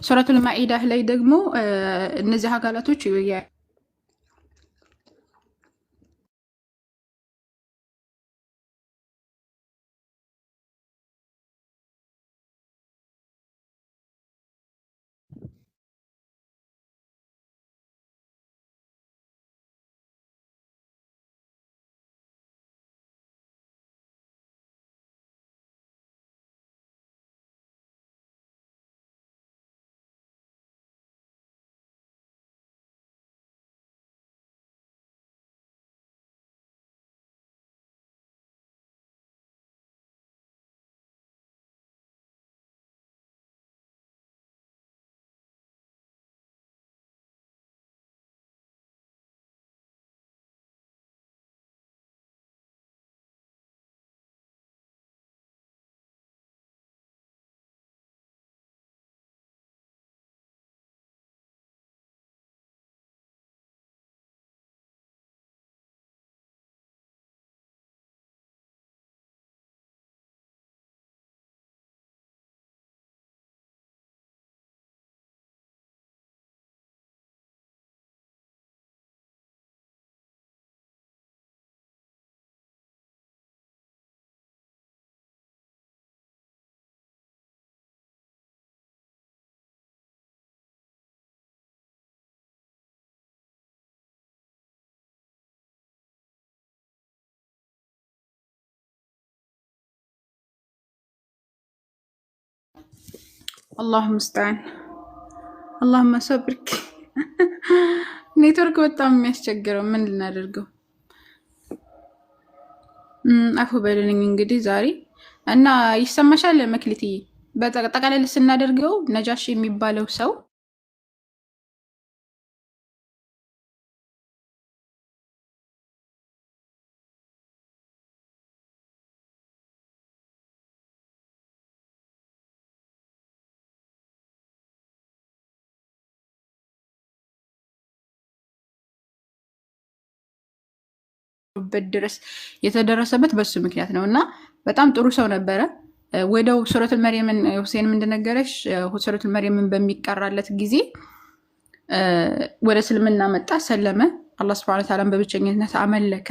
ሱረቱል ማኢዳ ላይ ደግሞ እነዚህ አካላቶች አላሁ ሙስተዓን አላሁመ ሰብርክ። ኔትወርክ በጣም የሚያስቸግረው ምን ልናደርገው? አፉ በልልኝ እንግዲህ ዛሬ እና ይሰማሻል መክሊትዬ? በጠቃላይ ስናደርገው ነጃሺ የሚባለው ሰው ድረስ የተደረሰበት በሱ ምክንያት ነው እና በጣም ጥሩ ሰው ነበረ። ወደው ሱረቱል መርየምን ሁሴንም እንደነገረሽ ሱረቱል መርየምን በሚቀራለት ጊዜ ወደ እስልምና መጣ፣ ሰለመ፣ አላህ ሱብሓነሁ ወተዓላን በብቸኝነት አመለከ።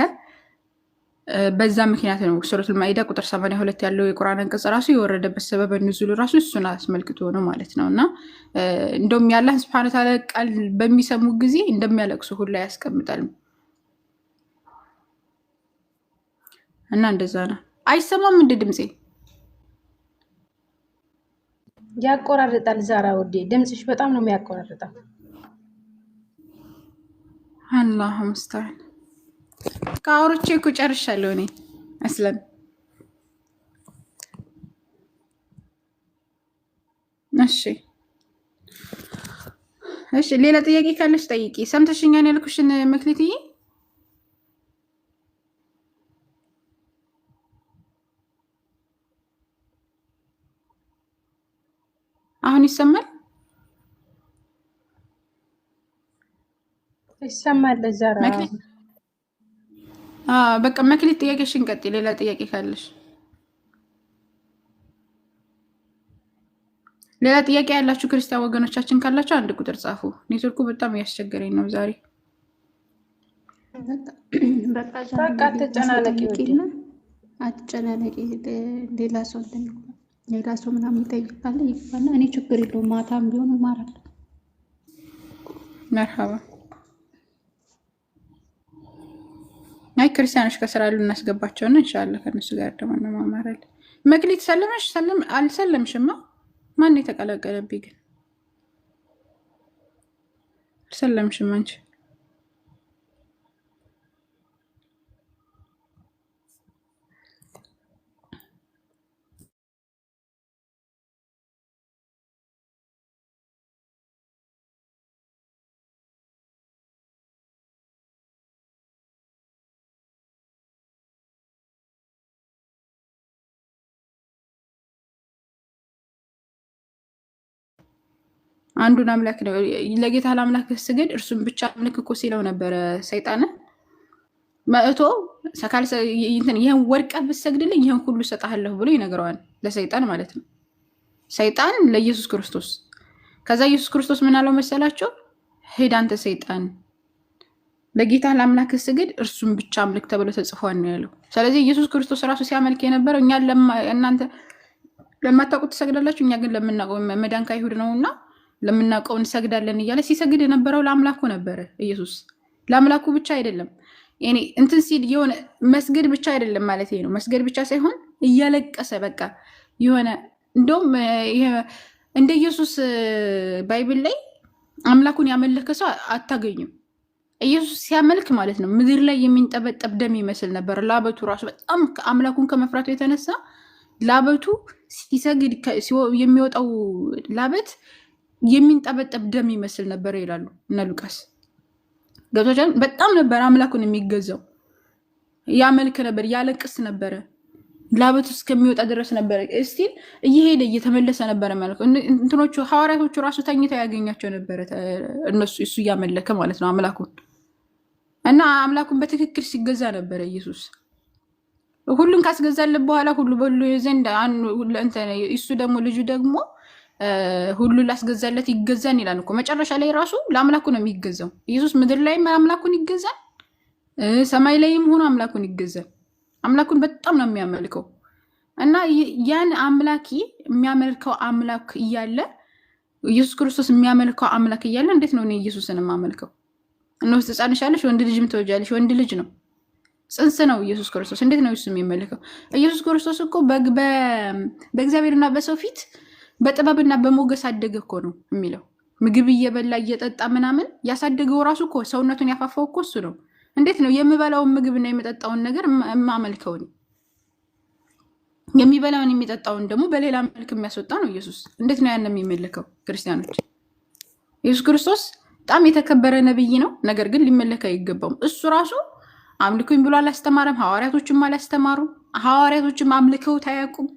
በዛ ምክንያት ነው ሱረቱል ማኢዳ ቁጥር 82 ያለው የቁርአን አንቀጽ ራሱ የወረደበት ሰበብ ንዙል ራሱ እሱን አስመልክቶ ነው ማለት ነው። እና እንደውም የአላህ ሱብሓነሁ ወተዓላ ቃል በሚሰሙ ጊዜ እንደሚያለቅሱ ሁላ ያስቀምጣል። እና እንደዛ ነው። አይሰማም እንደ ድምጼ ያቆራርጣል። ዛራ ውዴ ድምጽሽ በጣም ነው የሚያቆራርጠው። አላሁ ሙስተዓን። ከአውሮቼ እኮ ጨርሻለሁ እኔ አስለን። እሺ ሌላ ጥያቄ ካለሽ ጠይቂ። ሰምተሽኛል ያልኩሽን መክሊትዬ? አሁን ይሰማል? ይሰማል ዛራ። በቃ መክሊት ጥያቄሽን ቀጥይ። ሌላ ጥያቄ ካለሽ ሌላ ጥያቄ ያላችሁ ክርስቲያን ወገኖቻችን ካላችሁ አንድ ቁጥር ጻፉ። ኔትወርኩ በጣም እያስቸገረኝ ነው ዛሬ። በቃ አትጨናነቂ፣ አትጨናነቂ። ሌላ ሰው ሌላ ሰው ምናምን ይጠይቃል ይባላል። እኔ ችግር የለውም ማታም ቢሆን እማራለሁ። መርሐባ። አይ ክርስቲያኖች ከስራ ያሉ እናስገባቸውና ኢንሻአላህ ከነሱ ጋር ደግሞ እንማማራለን። መክሊት ሰለመሽ አልሰለምሽማ? ማን የተቀላቀለብኝ ግን? አልሰለምሽም አንቺ? አንዱን አምላክ ነው ለጌታ ለአምላክ ስገድ እርሱም ብቻ አምልክ እኮ ሲለው ነበረ ሰይጣን መእቶ ይህን ወርቀ ብትሰግድልኝ ይህን ሁሉ እሰጥሃለሁ ብሎ ይነግረዋል ለሰይጣን ማለት ነው። ሰይጣን ለኢየሱስ ክርስቶስ። ከዛ ኢየሱስ ክርስቶስ ምን አለው መሰላቸው? ሂድ አንተ ሰይጣን ለጌታ ለአምላክ ስገድ እርሱም ብቻ አምልክ ተብሎ ተጽፏል ነው ያለው። ስለዚህ ኢየሱስ ክርስቶስ ራሱ ሲያመልክ የነበረው እኛ እናንተ ለማታውቁት ትሰግዳላችሁ፣ እኛ ግን ለምናውቀው መዳን ከአይሁድ ነውና ለምናውቀው እንሰግዳለን እያለ ሲሰግድ የነበረው ለአምላኩ ነበረ። ኢየሱስ ለአምላኩ ብቻ አይደለም እንትን ሲል የሆነ መስገድ ብቻ አይደለም ማለት ነው። መስገድ ብቻ ሳይሆን እያለቀሰ በቃ የሆነ እንደውም እንደ ኢየሱስ ባይብል ላይ አምላኩን ያመለከ ሰው አታገኙም። ኢየሱስ ሲያመልክ ማለት ነው ምድር ላይ የሚንጠበጠብ ደም ይመስል ነበር። ላበቱ ራሱ በጣም አምላኩን ከመፍራቱ የተነሳ ላበቱ ሲሰግድ የሚወጣው ላበት የሚንጠበጠብ ደም ይመስል ነበር ይላሉ እነ ሉቃስ። ገብቶቻል። በጣም ነበር አምላኩን የሚገዛው፣ ያመልክ ነበር፣ ያለቅስ ነበረ፣ ላበቱ እስከሚወጣ ድረስ ነበር። እስቲል እየሄደ እየተመለሰ ነበረ ማለት ነው። እንትኖቹ ሐዋርያቶቹ ራሱ ተኝተው ያገኛቸው ነበረ እነሱ እሱ እያመለከ ማለት ነው አምላኩን። እና አምላኩን በትክክል ሲገዛ ነበረ ኢየሱስ። ሁሉን ካስገዛልን በኋላ ሁሉ በሉ ዘንድ እሱ ደግሞ ልጁ ደግሞ ሁሉ ላስገዛለት ይገዛን ይላል እኮ። መጨረሻ ላይ ራሱ ለአምላኩ ነው የሚገዛው ኢየሱስ። ምድር ላይም አምላኩን ይገዛል፣ ሰማይ ላይም ሆኖ አምላኩን ይገዛል። አምላኩን በጣም ነው የሚያመልከው። እና ያን አምላኪ የሚያመልከው አምላክ እያለ ኢየሱስ ክርስቶስ የሚያመልከው አምላክ እያለ እንዴት ነው እኔ ኢየሱስን የማመልከው? እነሆ ትጸንሻለሽ ወንድ ልጅም ትወልጃለሽ። ወንድ ልጅ ነው፣ ጽንስ ነው ኢየሱስ ክርስቶስ። እንዴት ነው እሱ የሚመልከው? ኢየሱስ ክርስቶስ እኮ በእግዚአብሔርና በሰው ፊት በጥበብና በሞገስ አደገ እኮ ነው የሚለው። ምግብ እየበላ እየጠጣ ምናምን ያሳደገው ራሱ እኮ ሰውነቱን ያፋፋው እኮ እሱ ነው። እንዴት ነው የምበላውን ምግብና የምጠጣውን ነገር የማመልከውን? የሚበላውን የሚጠጣውን ደግሞ በሌላ መልክ የሚያስወጣ ነው ኢየሱስ። እንዴት ነው ያን የሚመለከው? ክርስቲያኖች ኢየሱስ ክርስቶስ በጣም የተከበረ ነብይ ነው፣ ነገር ግን ሊመለክ አይገባውም። እሱ ራሱ አምልኩኝ ብሎ አላስተማረም፣ ሐዋርያቶችም አላስተማሩም። ሐዋርያቶችም አምልከውት አያውቁም።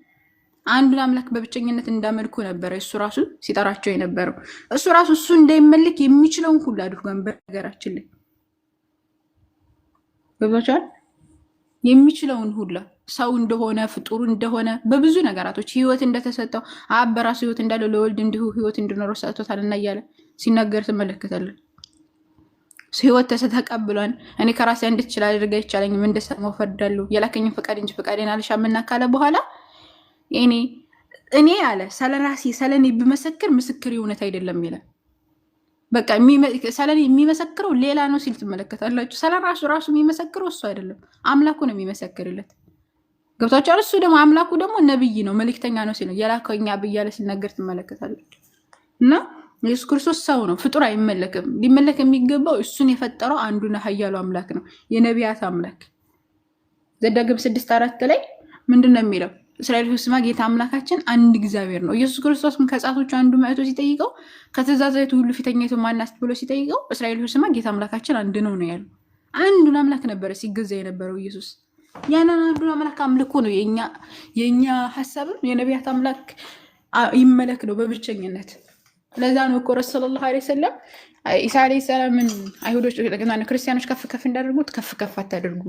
አንዱን አምላክ በብቸኝነት እንዳመልኩ ነበረ እሱ ራሱ ሲጠራቸው የነበረው። እሱ ራሱ እሱ እንዳይመልክ የሚችለውን ሁሉ አድርጓን። በነገራችን ላይ ገብቷችኋል? የሚችለውን ሁላ ሰው እንደሆነ ፍጡር እንደሆነ በብዙ ነገራቶች ህይወት እንደተሰጠው አብ በራሱ ህይወት እንዳለው ለወልድ እንዲሁ ህይወት እንዲኖረው ሰጥቶታልና እያለ ሲናገር ትመለከታለን። ህይወት ተቀብሏል። እኔ ከራሴ እንድትችል አድርጋ ይቻለኝም እንደሰማው ፈርዳለሁ፣ የላከኝን ፈቃድ እንጂ ፈቃዴን አልሻምና ካለ በኋላ እኔ አለ ስለራሴ ስለኔ ብመሰክር ምስክር እውነት አይደለም ይላል። በቃ ስለኔ የሚመሰክረው ሌላ ነው ሲል ትመለከታላችሁ። ስለራሱ የሚመሰክረው እሱ አይደለም፣ አምላኩ ነው የሚመሰክርለት። ገብታችኋል? እሱ ደግሞ አምላኩ ደግሞ ነብይ ነው፣ መልእክተኛ ነው ሲል የላከኝ አብ እያለ ሲናገር ትመለከታላችሁ። እና ኢየሱስ ክርስቶስ ሰው ነው፣ ፍጡር አይመለክም። ሊመለክ የሚገባው እሱን የፈጠረው አንዱና ኃያሉ አምላክ ነው፣ የነቢያት አምላክ። ዘዳግም 6:4 ላይ ምንድን ነው የሚለው? እስራኤል ስማ ጌታ አምላካችን አንድ እግዚአብሔር ነው። ኢየሱስ ክርስቶስም ከጻቶቹ አንዱ መጥቶ ሲጠይቀው ከትእዛዛቱ ሁሉ ፊተኛይቱ ማናት ብሎ ሲጠይቀው እስራኤል ስማ ጌታ አምላካችን አንድ ነው ነው ያለው። አንዱን አምላክ ነበረ ሲገዛ የነበረው ኢየሱስ። ያንን አንዱን አምላክ አምልኮ ነው የኛ ሐሳብም የነቢያት አምላክ ይመለክ ነው በብቸኝነት። ለዛ ነው እኮ ረሱል ሰለላሁ ዐለይሂ ወሰለም ኢሳ ዐለይሂ ሰላምን አይሁዶች ክርስቲያኖች ከፍ ከፍ እንዳደርጉት ከፍ ከፍ አታደርጉ፣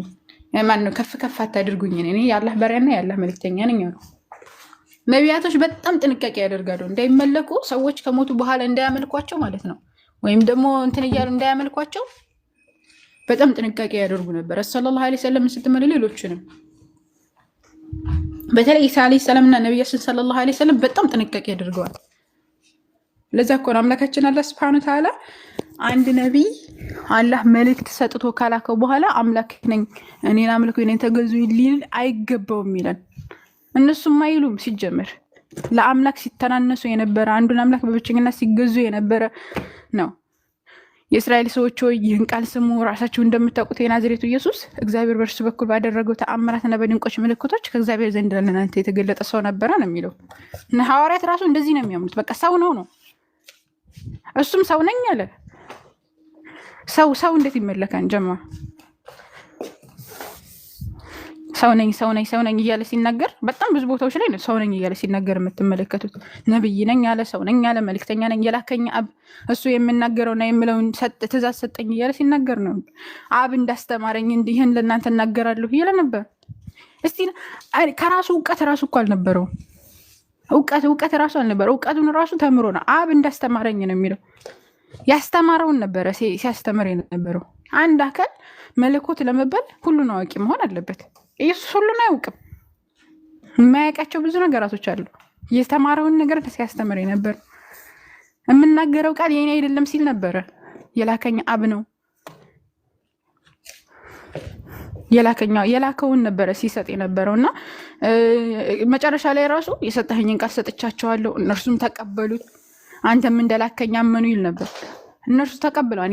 ማነው ከፍ ከፍ አታድርጉኝ፣ እኔ የአላህ ባሪያና የአላህ መልክተኛ ነኝ ነው። ነቢያቶች በጣም ጥንቃቄ ያደርጋሉ እንዳይመለኩ ሰዎች ከሞቱ በኋላ እንዳያመልኳቸው ማለት ነው። ወይም ደግሞ እንትን እያሉ እንዳያመልኳቸው በጣም ጥንቃቄ ያደርጉ ነበር። ሰለላሁ ዐለይሂ ወሰለም ስትመለ ሌሎችንም በተለይ ኢሳ ዐለይሂ ሰላምና ነብያችን ሰለላሁ ዐለይሂ ወሰለም በጣም ጥንቃቄ ያደርገዋል። ለዛ እኮ ነው አምላካችን አላህ ሱብሓነሁ ወተዓላ አንድ ነቢይ አላህ መልእክት ሰጥቶ ካላከው በኋላ አምላክ ነኝ እኔን አምልኩ እኔን ተገዙ ሊል አይገባውም ይላል። እነሱም አይሉም። ሲጀምር ለአምላክ ሲተናነሱ የነበረ አንዱን አምላክ በብቸኝነት ሲገዙ የነበረ ነው። የእስራኤል ሰዎች ሆይ ይህን ቃል ስሙ፣ ራሳችሁ እንደምታውቁት የናዝሬቱ ኢየሱስ እግዚአብሔር በእርሱ በኩል ባደረገው ተአምራትና በድንቆች ምልክቶች ከእግዚአብሔር ዘንድ ለእናንተ የተገለጠ ሰው ነበረ ነው የሚለው። እና ሐዋርያት ራሱ እንደዚህ ነው የሚያምኑት። በቃ ሰው ነው። እሱም ሰው ነኝ አለ። ሰው እንዴት ይመለካል? ጀማ ሰው ነኝ እያለ ሲናገር በጣም ብዙ ቦታዎች ላይ ነው ሰው ነኝ እያለ ሲናገር የምትመለከቱት። ነብይ ነኝ አለ፣ ሰው ነኝ አለ፣ መልክተኛ ነኝ፣ የላከኝ አብ እሱ የምናገረውና የምለውን ትእዛዝ ሰጠኝ እያለ ሲናገር ነው። አብ እንዳስተማረኝ እንዲህን ለእናንተ እናገራለሁ እያለ ነበር። እስቲ ከራሱ እውቀት ራሱ እኮ አልነበረው። እውቀት ራሱ አልነበረው። እውቀቱን ራሱ ተምሮ ነው። አብ እንዳስተማረኝ ነው የሚለው። ያስተማረውን ነበረ ሲያስተምር የነበረው። አንድ አካል መለኮት ለመባል ሁሉን አዋቂ መሆን አለበት። ኢየሱስ ሁሉን አያውቅም። የማያውቃቸው ብዙ ነገራቶች አሉ። የተማረውን ነገር ሲያስተምር የነበር የምናገረው ቃል የኔ አይደለም ሲል ነበረ። የላከኝ አብ ነው። የላከውን ነበረ ሲሰጥ የነበረው እና መጨረሻ ላይ ራሱ የሰጠኸኝን ቃል ሰጥቻቸዋለሁ እነርሱም ተቀበሉት፣ አንተም እንደላከኝ አመኑ ይል ነበር። እነርሱ ተቀብለዋል።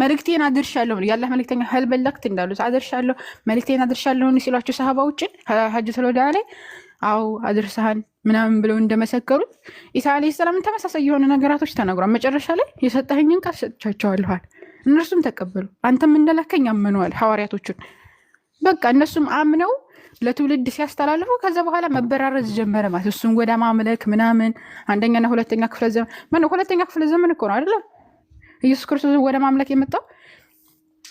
መልእክቴን አድርሻለሁ። የአላህ መልእክተኛ ሀል በለግት እንዳሉት አድርሻለሁ፣ መልእክቴን አድርሻለሁ ሲሏቸው ሰሃባዎችን ሐጀቱል ወዳዕ ላይ አዎ አድርሰሃን ምናምን ብለው እንደመሰከሩት ኢሳ ዐለይሂ ሰላም ተመሳሳይ የሆነ ነገራቶች ተናግሯል። መጨረሻ ላይ የሰጠኸኝን ቃል ሰጥቻቸዋለሁ፣ እነርሱም ተቀበሉ፣ አንተም እንደላከኝ አመነዋል ሐዋርያቶቹን። በቃ እነሱም አምነው ለትውልድ ሲያስተላልፉ ከዛ በኋላ መበራረዝ ጀመረ ማለት እሱም ወደ ማምለክ ምናምን። አንደኛና ሁለተኛ ክፍለ ዘመን ሁለተኛ ክፍለ ዘመን እኮ ነው አይደል ኢየሱስ ክርስቶስ ወደ ማምለክ የመጣው።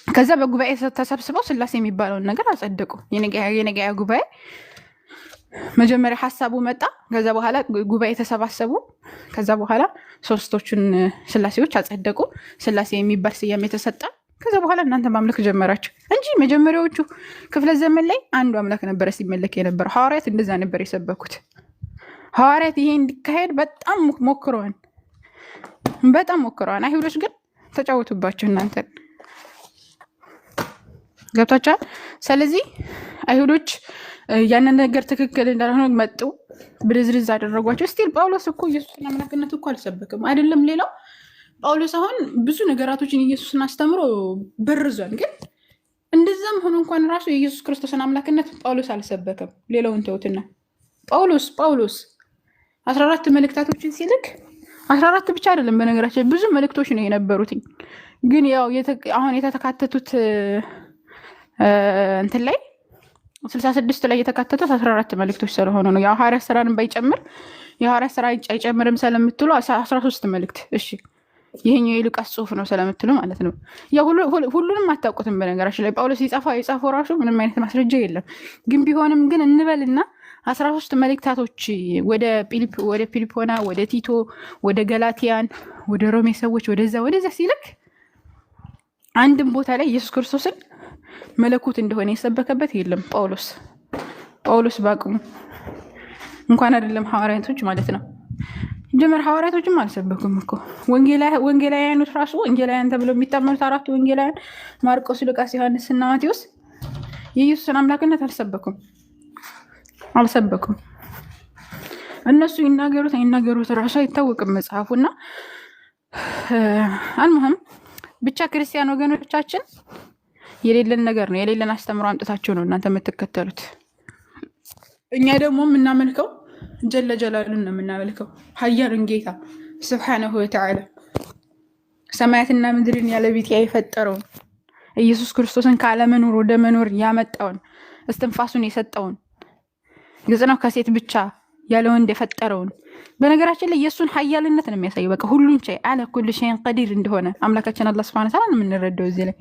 ከዛ በጉባኤ ተሰብስበው ስላሴ የሚባለውን ነገር አጸደቁ። የነገያ ጉባኤ መጀመሪያ ሐሳቡ መጣ። ከዛ በኋላ ጉባኤ ተሰባሰቡ። ከዛ በኋላ ሶስቶቹን ስላሴዎች አጸደቁ። ስላሴ የሚባል ስያሜ ተሰጠ። ከዛ በኋላ እናንተ ማምለክ ጀመራችሁ እንጂ መጀመሪያዎቹ ክፍለ ዘመን ላይ አንዱ አምላክ ነበረ ሲመለክ የነበረው። ሐዋርያት እንደዛ ነበር የሰበኩት። ሐዋርያት ይሄ እንዲካሄድ በጣም ሞክረዋል። አይሁዶች ግን ተጫወቱባቸው እናንተ ገብታችኋል። ስለዚህ አይሁዶች ያንን ነገር ትክክል እንዳልሆነ መጡ፣ ብርዝርዝ አደረጓቸው። ስቲል ጳውሎስ እኮ ኢየሱስን አምላክነት እኮ አልሰበክም አይደለም ሌላው ጳውሎስ አሁን ብዙ ነገራቶችን ኢየሱስን አስተምሮ በርዟል። ግን እንደዛም ሆኖ እንኳን ራሱ የኢየሱስ ክርስቶስን አምላክነት ጳውሎስ አልሰበከም። ሌላውን ተውትና ጳውሎስ 14 መልእክታቶችን ሲልክ 14 ብቻ አይደለም በነገራችን ብዙ መልእክቶች ነው የነበሩት። ግን ያው አሁን የተካተቱት እንትን ላይ 66 ላይ የተካተቱት 14 መልእክቶች ስለሆኑ ነው። ያው ሐዋርያት ሥራን ባይጨምር የሐዋርያት ሥራ አይጨምርም ስለምትሉ 13 መልእክት እሺ ይሄኛው የሉቃስ ጽሁፍ ነው ስለምትሉ ማለት ነው። ያው ሁሉንም አታውቁትም በነገራችን ላይ ጳውሎስ የጻፈው ራሱ ምንም አይነት ማስረጃ የለም። ግን ቢሆንም ግን እንበልና 13 መልእክታቶች ወደ ፊልጶና፣ ወደ ቲቶ፣ ወደ ገላትያን፣ ወደ ሮሜ ሰዎች ወደዛ ሲልክ አንድም ቦታ ላይ ኢየሱስ ክርስቶስን መለኮት እንደሆነ የሰበከበት የለም። ጳውሎስ በአቅሙ እንኳን አይደለም ሐዋርያቶች ማለት ነው። ጀመር ሐዋርያቶችም አልሰበኩም እኮ ወንጌላውያኖች ራሱ ወንጌላውያን ተብለው የሚታመኑት 4 ወንጌላውያን ማርቆስ፣ ሉቃስ፣ ዮሐንስ እና ማቴዎስ የኢየሱስን አምላክነት አልሰበኩም። እነሱ ይናገሩት ራሱ አይታወቅም መጽሐፉና አልሙህም ብቻ ክርስቲያን ወገኖቻችን የሌለን ነገር ነው የሌለን አስተምሮ አምጥታቸው ነው እናንተ የምትከተሉት። እኛ ደግሞ የምናመልከው ጀለ ጀላሉን ነው የምናመልከው፣ ኃያሉን ጌታ ስብሓነሁ ወተዓላ ሰማያትና ምድርን ያለ ቢጤ የፈጠረውን ኢየሱስ ክርስቶስን ካለመኖር ወደ መኖር ያመጣውን እስትንፋሱን የሰጠውን ግልጽ ነው ከሴት ብቻ ያለ ወንድ የፈጠረውን። በነገራችን ላይ የእሱን ኃያልነት ነው የሚያሳየው። በቃ ሁሉን ቻይ አለ ኩል ሸይን ቀዲር እንደሆነ አምላካችን አላህ ሱብሓነሁ ወተዓላ ነው የምንረዳው እዚህ ላይ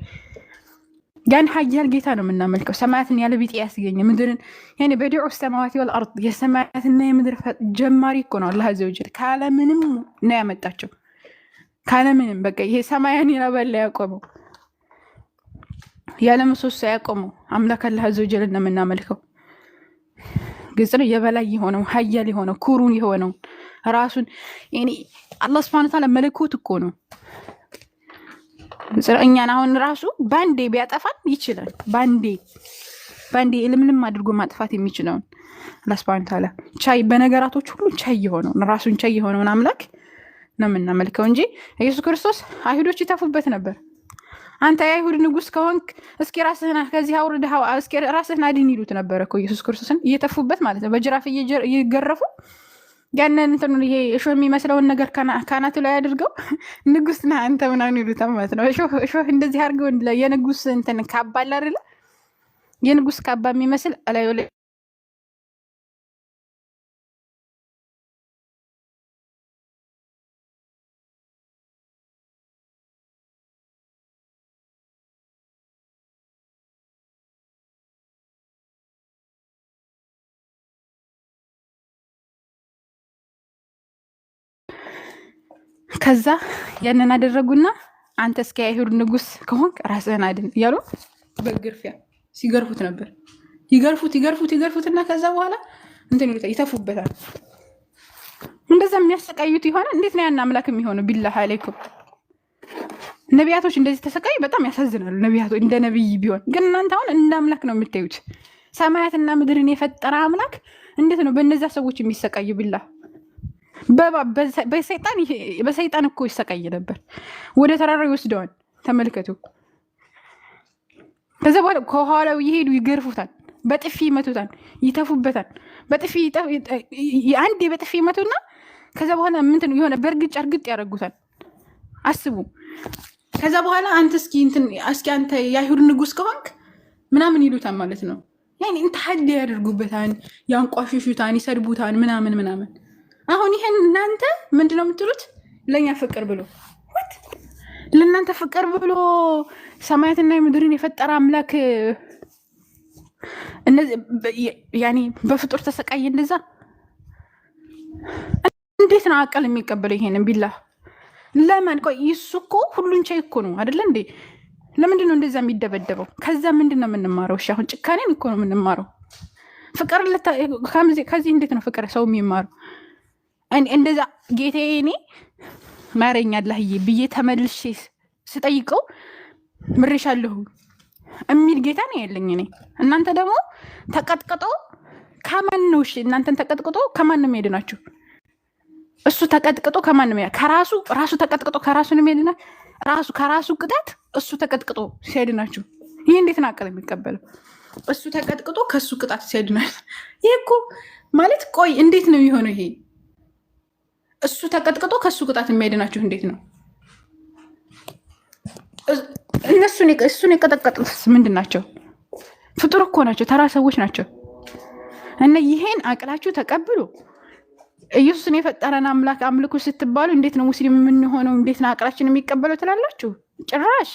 ያን ሀያል ጌታ ነው የምናመልከው። ሰማያትን ያለ ቢጤ ያስገኘ ምድርን ያኔ በዲዑ ሰማዋት ወልአርድ የሰማያትና የምድር ጀማሪ እኮ ነው አላህ አዘወጀል። ካለምንም ነው ያመጣቸው ካለምንም። በቃ ይሄ ሰማያን ያበላ ያቆመው ያለ ምሰሶ ያቆመው አምላክ አላህ አዘወጀል ነው የምናመልከው። ግልጽ ነው። የበላይ የሆነው ሀያል የሆነው ኩሩን የሆነው ራሱን ያኔ አላህ ሱብሓነሁ ወተዓላ መለኮት እኮ ነው። እኛን አሁን ራሱ ባንዴ ቢያጠፋን ይችላል። ባንዴ ለምንም አድርጎ ማጥፋት የሚችለውን አላህ ሱብሓነሁ ወተዓላ ቻይ በነገራቶች ሁሉ ቻይ የሆነውን ራሱን ቻይ የሆነውን አምላክ ነው የምናመልከው እንጂ ኢየሱስ ክርስቶስ አይሁዶች ይተፉበት ነበር። አንተ የአይሁድ ንጉስ ከሆንክ እስኪ ራስህን ከዚህ አውርደህ እስኪ ራስህን አድን ይሉት ነበር እኮ ኢየሱስ ክርስቶስን እየተፉበት ማለት ነው። በጅራፍ እየገረፉ ያንን እንትን ይሄ እሾህ የሚመስለውን ነገር ካናቱ ላይ አድርገው ንጉስ ነህ አንተ ምናምን ይሉታል ማለት ነው። እሾህ እንደዚህ አድርገው የንጉስ እንትን ካባ አለ አይደለ? የንጉስ ካባ የሚመስል አላዩ ላይ ከዛ ያንን አደረጉና አንተ እስኪ አይሁድ ንጉስ ከሆንክ ራስህን አድን እያሉ በግርፊያ ሲገርፉት ነበር። ይገርፉትና ከዛ በኋላ እንትን ይተፉበታል። እንደዛ የሚያሰቃዩት ይሆነ እንዴት ነው ያን አምላክ የሚሆነው? ቢላህ አለይኩም ነቢያቶች እንደዚህ ተሰቃዩ። በጣም ያሳዝናሉ። ነቢያቶች እንደ ነብይ ቢሆን ግን እናንተ አሁን እንደ አምላክ ነው የምታዩት። ሰማያትና ምድርን የፈጠረ አምላክ እንዴት ነው በእነዛ ሰዎች የሚሰቃዩ? ቢላህ በሰይጣን እኮ ይሰቃይ ነበር። ወደ ተራራ ይወስደዋል። ተመልከቱ። ከዛ በኋላ ከኋላው ይሄዱ ይገርፉታል፣ በጥፊ ይመቱታል፣ ይተፉበታል። በጥፊ አንዴ በጥፊ ይመቱና ከዛ በኋላ ምንትን የሆነ በእርግጭ እርግጥ ያደርጉታል። አስቡ። ከዛ በኋላ አንተ እስኪ አንተ የአይሁድ ንጉስ ከሆንክ ምናምን ይሉታል ማለት ነው። ያኔ እንተሐደ ያደርጉበታል፣ ያንቋሽሹታል፣ ይሰድቡታል ምናምን። አሁን ይሄን እናንተ ምንድነው የምትሉት? ለኛ ፍቅር ብሎ ለእናንተ ፍቅር ብሎ ሰማያትና ምድርን የፈጠረ አምላክ እነዚህ ያኔ በፍጡር ተሰቃየ። እንደዛ እንዴት ነው አቀል የሚቀበለው ይሄንን? ቢላህ ለማን? ቆይ እሱ እኮ ሁሉን ቻይ እኮ ነው አይደለ እንዴ? ለምንድን ነው እንደዛ የሚደበደበው? ከዛ ምንድን ነው የምንማረው? እሺ አሁን ጭካኔን እኮ ነው የምንማረው። ፍቅር ከዚህ እንዴት ነው ፍቅር ሰው የሚማረው? እንደዛ ጌታዬ እኔ ማረኝ አላህዬ ብዬ ተመልሼ ስጠይቀው ምሬሻለሁ የሚል ጌታ ነው ያለኝ እኔ። እናንተ ደግሞ ተቀጥቅጦ ከማን ነው? እሺ እናንተን ተቀጥቅጦ ከማን ነው የሚሄድናችሁ? እሱ ተቀጥቅጦ ከማን ነው ራሱ ተቀጥቅጦ ከራሱ ነው የሚሄድና ከራሱ ቅጣት እሱ ተቀጥቅጦ ሲሄድናችሁ፣ ይሄ እንዴት ነው አቀል የሚቀበለው? እሱ ተቀጥቅጦ ከሱ ቅጣት ሲሄድናችሁ፣ ይሄ እኮ ማለት ቆይ እንዴት ነው የሚሆነው ይሄ? እሱ ተቀጥቅጦ ከሱ ቅጣት የሚያድናችሁ እንዴት ነው? እሱን የቀጠቀጡት ምንድን ናቸው? ፍጡር እኮ ናቸው፣ ተራ ሰዎች ናቸው። እና ይሄን አቅላችሁ ተቀብሎ ኢየሱስን የፈጠረን አምላክ አምልኩ ስትባሉ እንዴት ነው ሙስሊም የምንሆነው? እንዴት ነው አቅላችን የሚቀበለው ትላላችሁ? ጭራሽ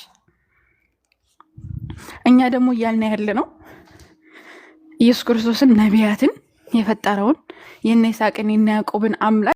እኛ ደግሞ እያልን ያለ ነው ኢየሱስ ክርስቶስን ነቢያትን የፈጠረውን የነ ይስሐቅን የነ ያዕቆብን አምላክ